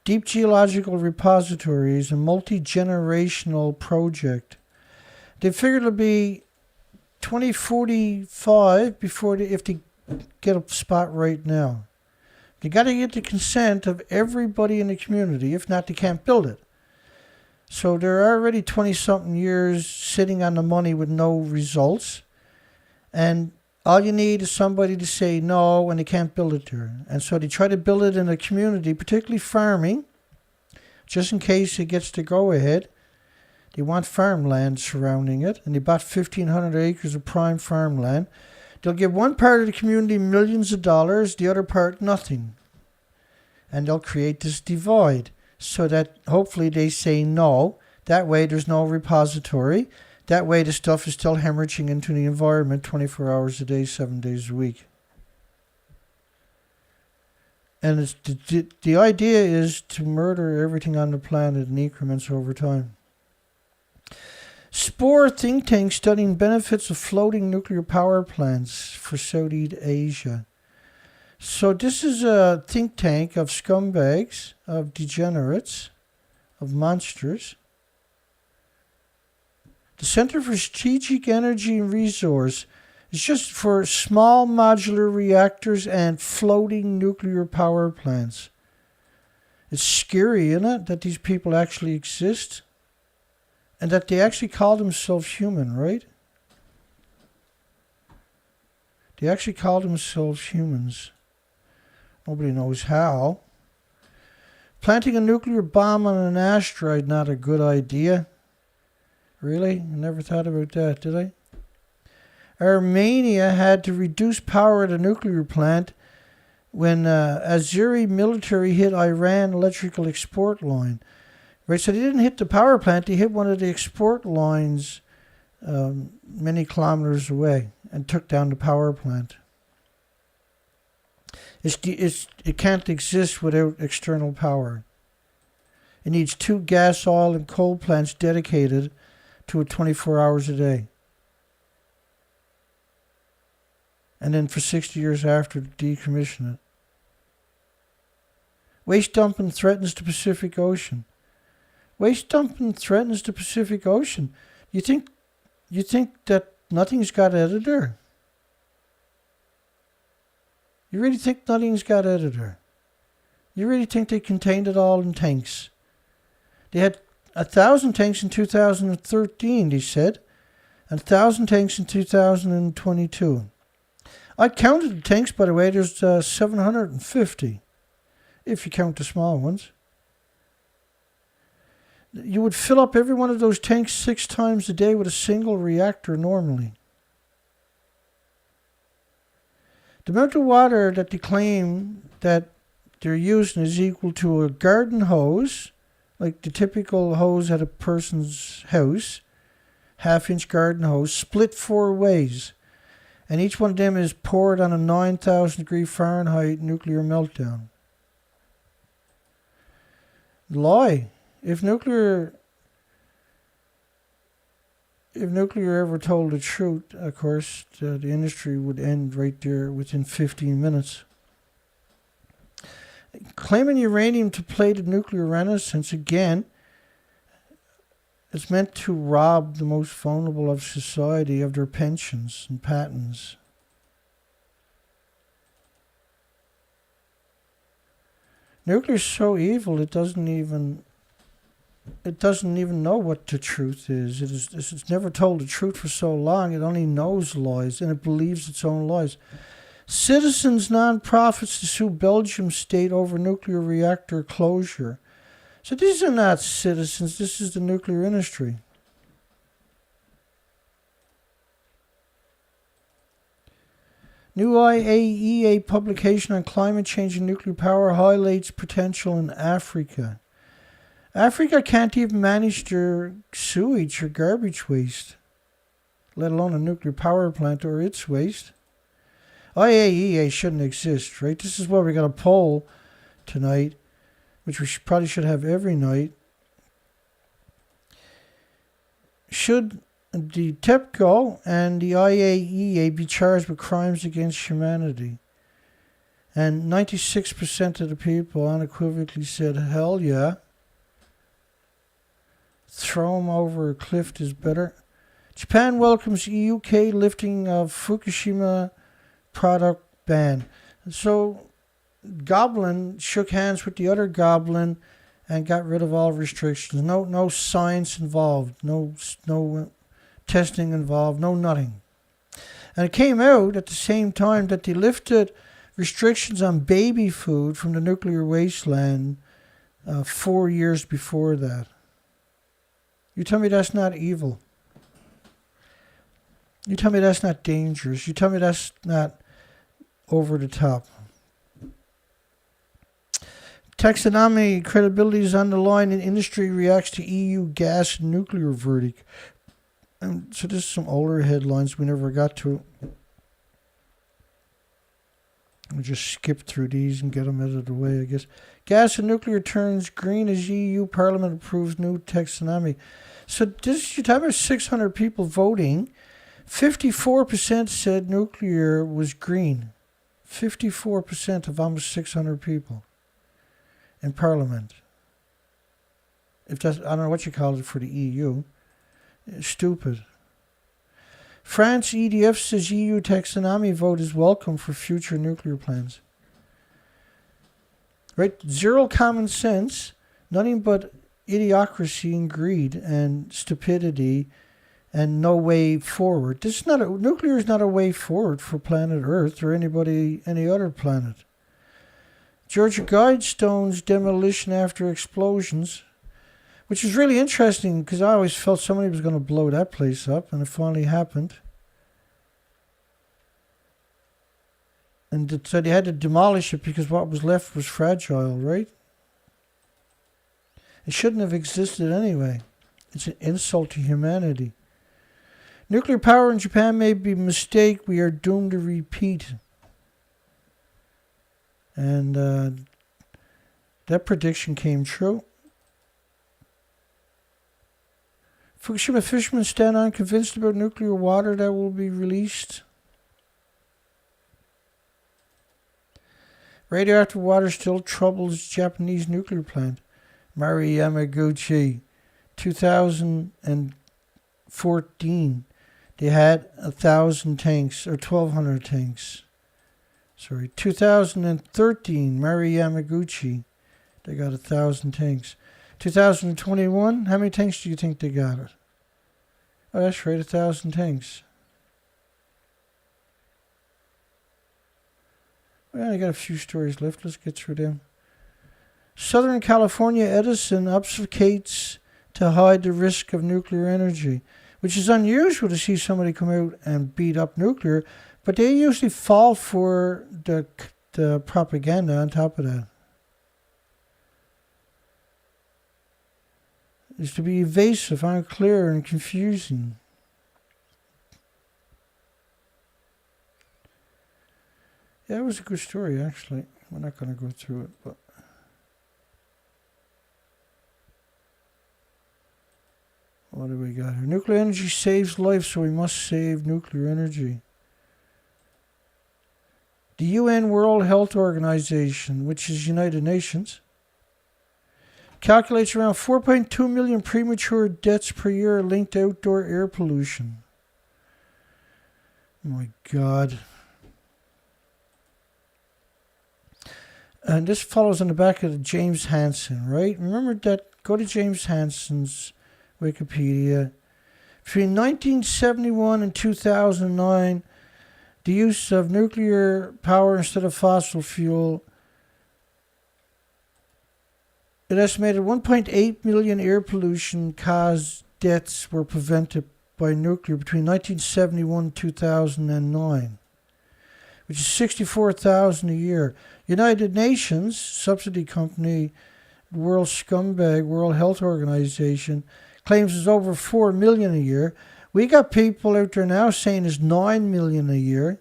Deep geological repositories, a multi-generational project. They figured it'll be 2045 before if they get a spot right now. They got to get the consent of everybody in the community. If not, they can't build it. So they're already 20-something years sitting on the money with no results. And all you need is somebody to say no, and they can't build it there. And so they try to build it in a community, particularly farming, just in case it gets the go-ahead. They want farmland surrounding it, and they bought 1,500 acres of prime farmland. They'll give one part of the community millions of dollars, the other part nothing. And they'll create this divide so that hopefully they say no. That way there's no repository. That way the stuff is still hemorrhaging into the environment 24 hours a day, 7 days a week. And it's the idea is to murder everything on the planet in increments over time. Spore think tank studying benefits of floating nuclear power plants for Southeast Asia. So this is a think tank of scumbags, of degenerates, of monsters. The Center for Strategic Energy and Resource is just for small modular reactors and floating nuclear power plants. It's scary, isn't it, that these people actually exist? And that they actually call themselves human, right? They actually call themselves humans. Nobody knows how. Planting a nuclear bomb on an asteroid, not a good idea. Really? I never thought about that, did I? Armenia had to reduce power at a nuclear plant when Azeri military hit Iran electrical export line. Right, so they didn't hit the power plant, they hit one of the export lines many kilometers away and took down the power plant. It can't exist without external power. It needs 2 gas, oil, and coal plants dedicated to it 24 hours a day. And then for 60 years after, decommission it. Waste dumping threatens the Pacific Ocean. Waste dumping threatens the Pacific Ocean. You think that nothing's got added there? You really think nothing's got added there? You really think they contained it all in tanks? They had 1,000 tanks in 2013, they said, and 1,000 tanks in 2022. I counted the tanks, by the way. There's 750, if you count the small ones. You would fill up every one of those tanks 6 times a day with a single reactor normally. The amount of water that they claim that they're using is equal to a garden hose, like the typical hose at a person's house, half-inch garden hose, split 4 ways. And each one of them is poured on a 9,000 degree Fahrenheit nuclear meltdown. Lie. If nuclear ever told the truth, of course, the industry would end right there within 15 minutes. Claiming uranium to play the nuclear renaissance again, it's meant to rob the most vulnerable of society of their pensions and patents. Nuclear is so evil it doesn't even know what the truth is. It's never told the truth for so long. It only knows lies, and it believes its own lies. Citizens, non-profits to sue Belgium state over nuclear reactor closure. So these are not citizens. This is the nuclear industry. New IAEA publication on climate change and nuclear power highlights potential in Africa. Africa can't even manage their sewage or garbage waste, let alone a nuclear power plant or its waste. IAEA shouldn't exist, right? This is why we got a poll tonight, which we probably should have every night. Should the TEPCO and the IAEA be charged with crimes against humanity? And 96% of the people unequivocally said, hell yeah. Throw them over a cliff is better. Japan welcomes UK lifting of Fukushima product ban. So Goblin shook hands with the other Goblin and got rid of all restrictions. No science involved. No testing involved. No nothing. And it came out at the same time that they lifted restrictions on baby food from the nuclear wasteland 4 years before that. You tell me that's not evil. You tell me that's not dangerous. You tell me that's not over the top. Taxonomy credibility is on the line and industry reacts to EU gas and nuclear verdict. And so this is some older headlines we never got to. We'll just skip through these and get them out of the way, I guess. Gas and nuclear turns green as EU Parliament approves new taxonomy. So this, you're talking about 600 people voting. 54% said nuclear was green. 54% of almost 600 people in Parliament. If that's, I don't know what you call it for the EU. It's stupid. France EDF says EU taxonomy vote is welcome for future nuclear plans. Right? Zero common sense, nothing but idiocracy and greed and stupidity and no way forward. This is not nuclear is not a way forward for planet Earth or any other planet. Georgia Guidestones demolition after explosions, which is really interesting because I always felt somebody was going to blow that place up, and it finally happened. And so they had to demolish it because what was left was fragile, right? It shouldn't have existed anyway. It's an insult to humanity. Nuclear power in Japan may be a mistake we are doomed to repeat. And that prediction came true. Fukushima fishermen stand unconvinced about nuclear water that will be released. Radioactive water still troubles Japanese nuclear plant. Mari Yamaguchi, 2014. They had 1,000 tanks, or 1,200 tanks. 2013, Mari Yamaguchi. They got 1,000 tanks. 2021, how many tanks do you think they got? Oh, that's right, 1,000 tanks. Well, I got a few stories left. Let's get through them. Southern California Edison obfuscates to hide the risk of nuclear energy, which is unusual to see somebody come out and beat up nuclear, but they usually fall for the propaganda on top of that. Is to be evasive, unclear, and confusing. Yeah, it was a good story, actually. We're not going to go through it, but... What do we got here? Nuclear energy saves life, so we must save nuclear energy. The UN World Health Organization, which is United Nations, calculates around 4.2 million premature deaths per year linked to outdoor air pollution. Oh my God. And this follows on the back of James Hansen, right? Remember that? Go to James Hansen's Wikipedia. Between 1971 and 2009, the use of nuclear power instead of fossil fuel, it estimated 1.8 million air pollution caused deaths were prevented by nuclear between 1971 and 2009, which is 64,000 a year. United Nations subsidy company, World Scumbag, World Health Organization, claims it's over 4 million a year. We got people out there now saying it's 9 million a year.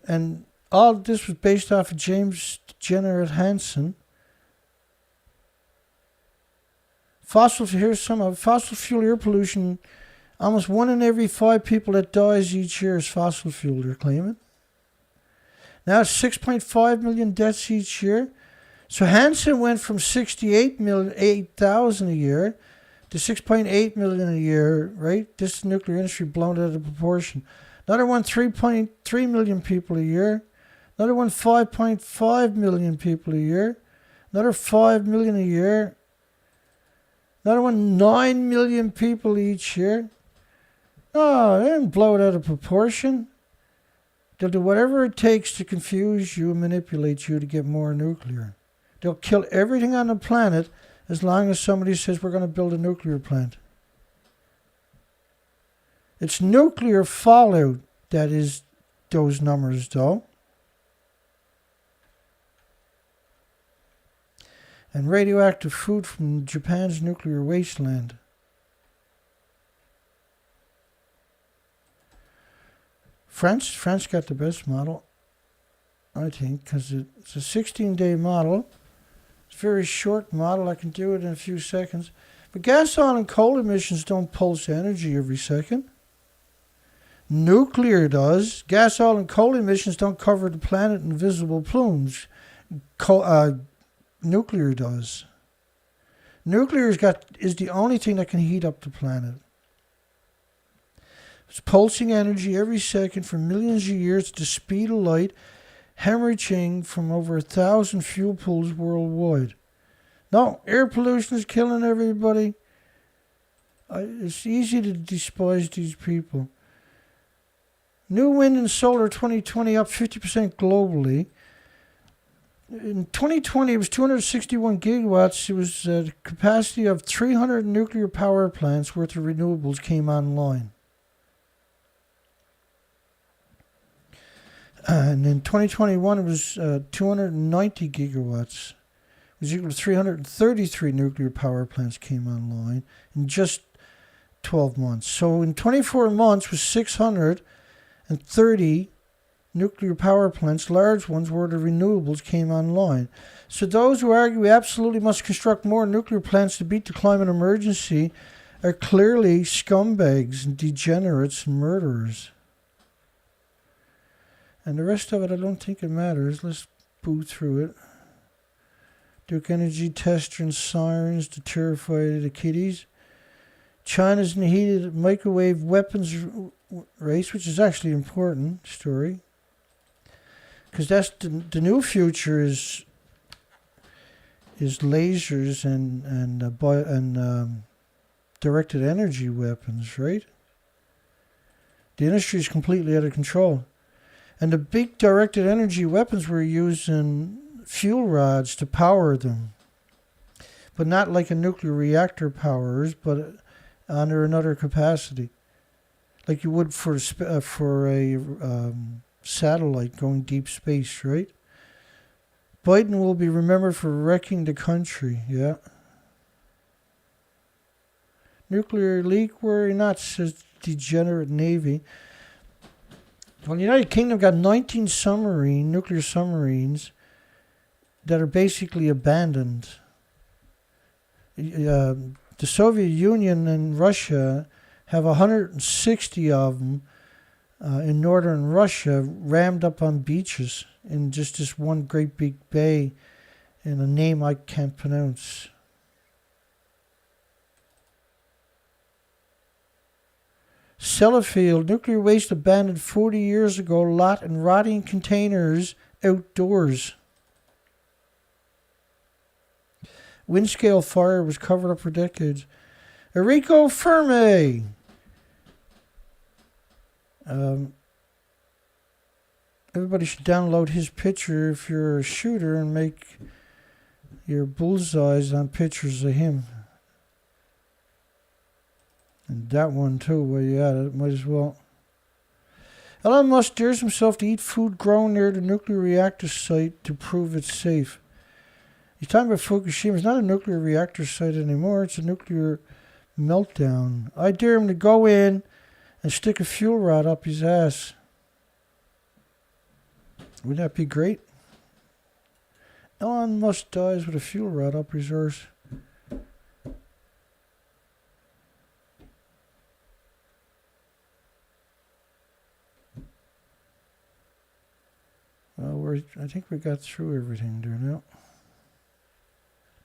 And all this was based off of James Degenerate Hansen. Here's some of fossil fuel air pollution. Almost 1 in every 5 people that dies each year is fossil fuel, they're claiming. Now it's 6.5 million deaths each year. So Hansen went from 8,000 a year to 6.8 million a year, right? This nuclear industry blown out of proportion. Another one, 3.3 million people a year. Another one, 5.5 million people a year. Another 5 million a year. Another one, 9 million people each year. Oh, they didn't blow it out of proportion. They'll do whatever it takes to confuse you and manipulate you to get more nuclear. They'll kill everything on the planet as long as somebody says we're going to build a nuclear plant. It's nuclear fallout that is those numbers, though. And radioactive food from Japan's nuclear wasteland. France got the best model, I think, because it's a 16-day model. It's a very short model. I can do it in a few seconds. But gas, oil, and coal emissions don't pulse energy every second. Nuclear does. Gas, oil, and coal emissions don't cover the planet in visible plumes. Nuclear does. Nuclear is the only thing that can heat up the planet. It's pulsing energy every second for millions of years at the speed of light, hemorrhaging from over 1,000 fuel pools worldwide. No, air pollution is killing everybody. It's easy to despise these people. New wind and solar 2020 up 50% globally. In 2020, it was 261 gigawatts. It was the capacity of 300 nuclear power plants worth of renewables came online. And in 2021, it was 290 gigawatts. It was equal to 333 nuclear power plants came online in just 12 months. So in 24 months, with 630 nuclear power plants, large ones where the renewables came online. So those who argue we absolutely must construct more nuclear plants to beat the climate emergency are clearly scumbags and degenerates and murderers. And the rest of it, I don't think it matters. Let's boot through it. Duke Energy tester and sirens to terrify the kiddies. China's in the heated microwave weapons race, which is actually an important story. Because that's the new future is is lasers and directed energy weapons, right? The industry is completely out of control. And the big directed energy weapons were using fuel rods to power them. But not like a nuclear reactor powers, but under another capacity. Like you would for a satellite going deep space, right? Biden will be remembered for wrecking the country, yeah. Nuclear leak, worry not, says degenerate Navy. Well, the United Kingdom got 19 nuclear submarines that are basically abandoned. The Soviet Union and Russia have 160 of them in northern Russia rammed up on beaches in just this one great big bay in a name I can't pronounce. Sellafield, nuclear waste abandoned 40 years ago, lot in rotting containers outdoors. Windscale fire was covered up for decades. Enrico Fermi. Everybody should download his picture if you're a shooter and make your bullseyes on pictures of him. And that one too, while you're at it, might as well. Elon Musk dares himself to eat food grown near the nuclear reactor site to prove it's safe. He's talking about Fukushima. It's not a nuclear reactor site anymore. It's a nuclear meltdown. I dare him to go in and stick a fuel rod up his ass. Wouldn't that be great? Elon Musk dies with a fuel rod up his arse. Well, I think we got through everything there now.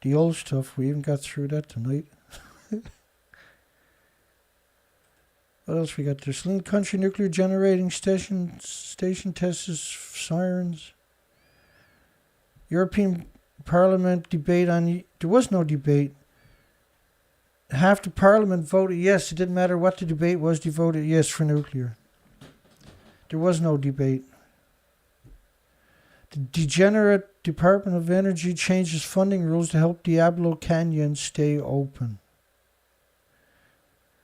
The old stuff, we even got through that tonight. What else we got there? Saline Country Nuclear Generating Station tests sirens. European Parliament debate on... There was no debate. Half the Parliament voted yes. It didn't matter what the debate was. They voted yes for nuclear. There was no debate. The degenerate Department of Energy changes funding rules to help Diablo Canyon stay open.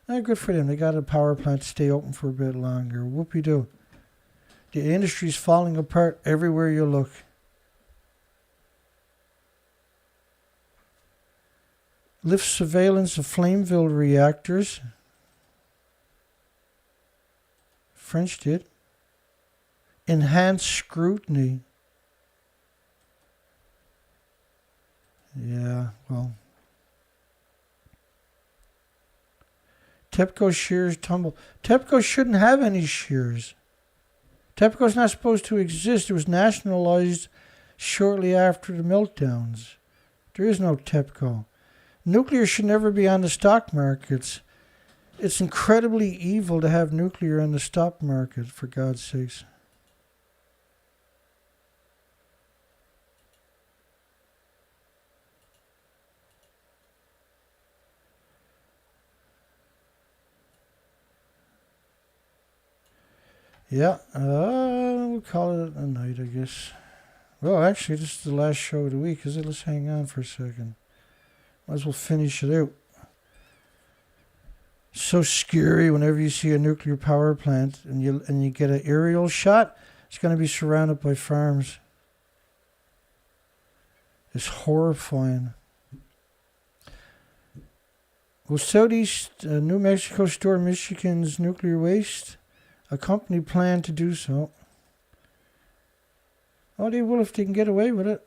Good for them. They got a power plant to stay open for a bit longer. Whoopie-doo. The industry's falling apart everywhere you look. Lift surveillance of Flameville reactors. French did. Enhance scrutiny. Yeah, well. TEPCO shares tumble. TEPCO shouldn't have any shares. TEPCO's not supposed to exist. It was nationalized shortly after the meltdowns. There is no TEPCO. Nuclear should never be on the stock markets. It's incredibly evil to have nuclear on the stock market, for God's sakes. Yeah, we'll call it a night, I guess. Well, actually, this is the last show of the week, is it? Let's hang on for a second. Might as well finish it out. So scary whenever you see a nuclear power plant and you get an aerial shot. It's going to be surrounded by farms. It's horrifying. Will Southeast New Mexico store Michigan's nuclear waste? A company planned to do so. Oh, they will if they can get away with it.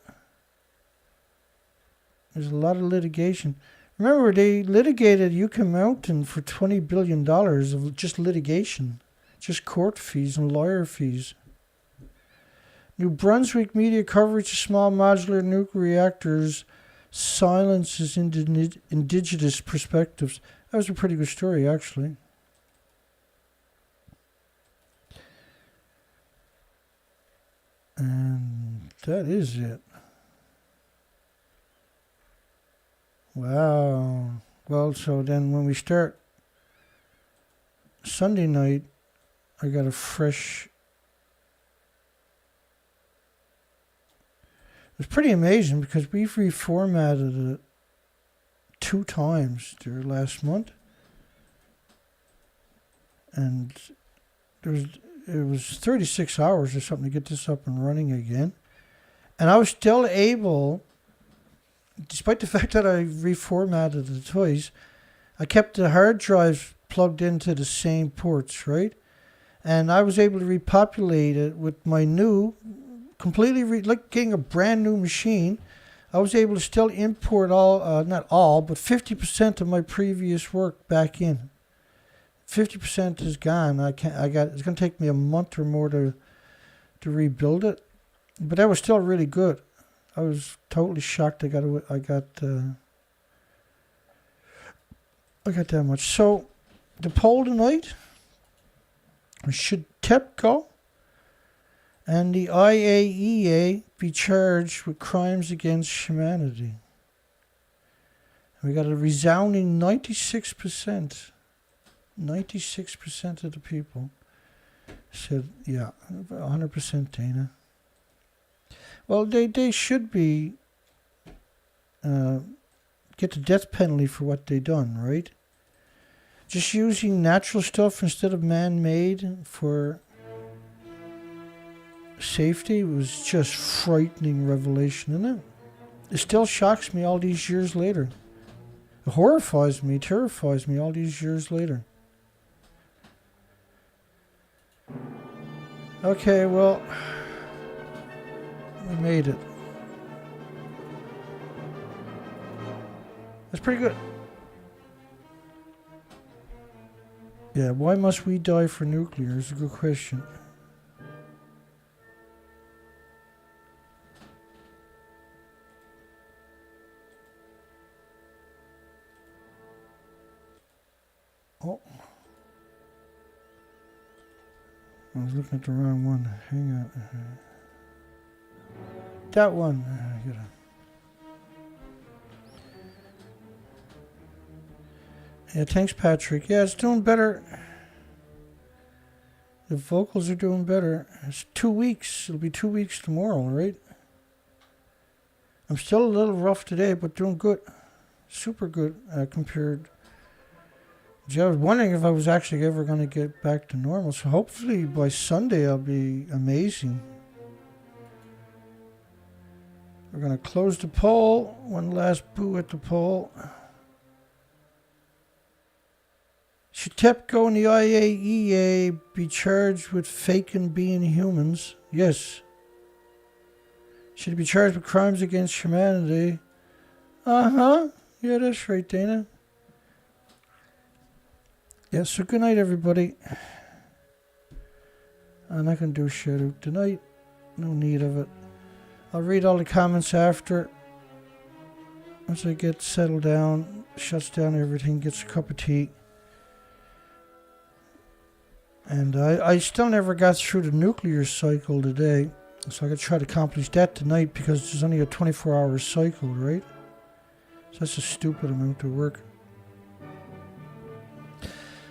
There's a lot of litigation. Remember, they litigated Yucca Mountain for $20 billion of just litigation. Just court fees and lawyer fees. New Brunswick media coverage of small modular nuclear reactors silences indigenous perspectives. That was a pretty good story, actually. And that is it. Wow. Well, so then when we start Sunday night, I got a fresh... It's pretty amazing because we've reformatted it 2 times there last month. And it was 36 hours or something to get this up and running again. And I was still able, despite the fact that I reformatted the toys, I kept the hard drives plugged into the same ports, right? And I was able to repopulate it with my new, completely, like getting a brand new machine. I was able to still import all, not all, but 50% of my previous work back in. 50% is gone. It's going to take me a month or more to rebuild it, but that was still really good. I was totally shocked. I got that much. So the poll tonight: should TEPCO and the IAEA be charged with crimes against humanity? And we got a resounding 96%. 96% of the people said, yeah, 100% Dana. Well, they should be, get the death penalty for what they done, right? Just using natural stuff instead of man-made for safety was just frightening revelation, isn't it? It still shocks me all these years later. It horrifies me, terrifies me all these years later. Okay, well, we made it. That's pretty good. Yeah, why must we die for nuclear is a good question. Oh. I was looking at the wrong one. Hang on. That one. Yeah, thanks, Patrick. Yeah, it's doing better. The vocals are doing better. It's 2 weeks. It'll be 2 weeks tomorrow, right? I'm still a little rough today, but doing good. Super good compared. I was wondering if I was actually ever going to get back to normal. So hopefully by Sunday I'll be amazing. We're going to close the poll. One last boo at the poll. Should TEPCO and the IAEA be charged with faking being humans? Yes. Should it be charged with crimes against humanity? Uh-huh. Yeah, that's right, Dana. Yeah, so good night, everybody. I'm not going to do a shout out tonight. No need of it. I'll read all the comments after. Once I get settled down, shuts down everything, gets a cup of tea. And I still never got through the nuclear cycle today. So I got to try to accomplish that tonight because there's only a 24-hour cycle, right? So that's a stupid amount of work.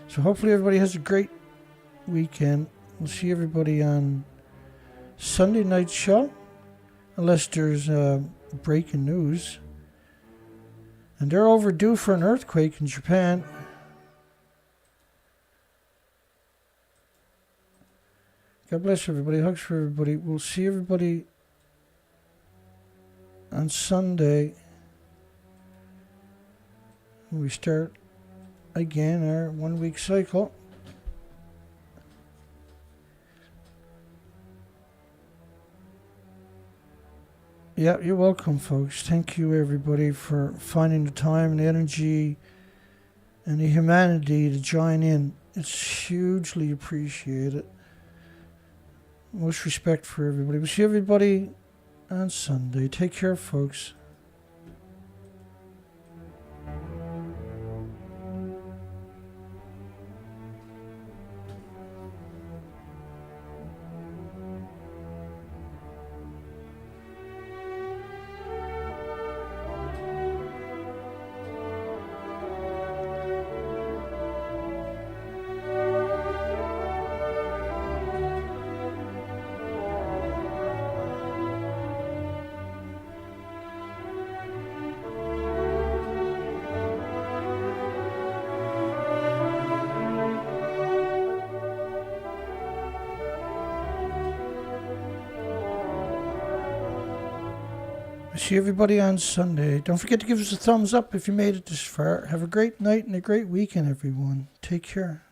So hopefully everybody has a great weekend. We'll see everybody on Sunday night show. Unless there's breaking news. And they're overdue for an earthquake in Japan. God bless everybody. Hugs for everybody. We'll see everybody on Sunday when we start again our 1 week cycle. Yeah, you're welcome, folks. Thank you, everybody, for finding the time and the energy and the humanity to join in. It's hugely appreciated. Most respect for everybody. We'll see everybody on Sunday. Take care, folks. See everybody on Sunday. Don't forget to give us a thumbs up if you made it this far. Have a great night and a great weekend, everyone. Take care.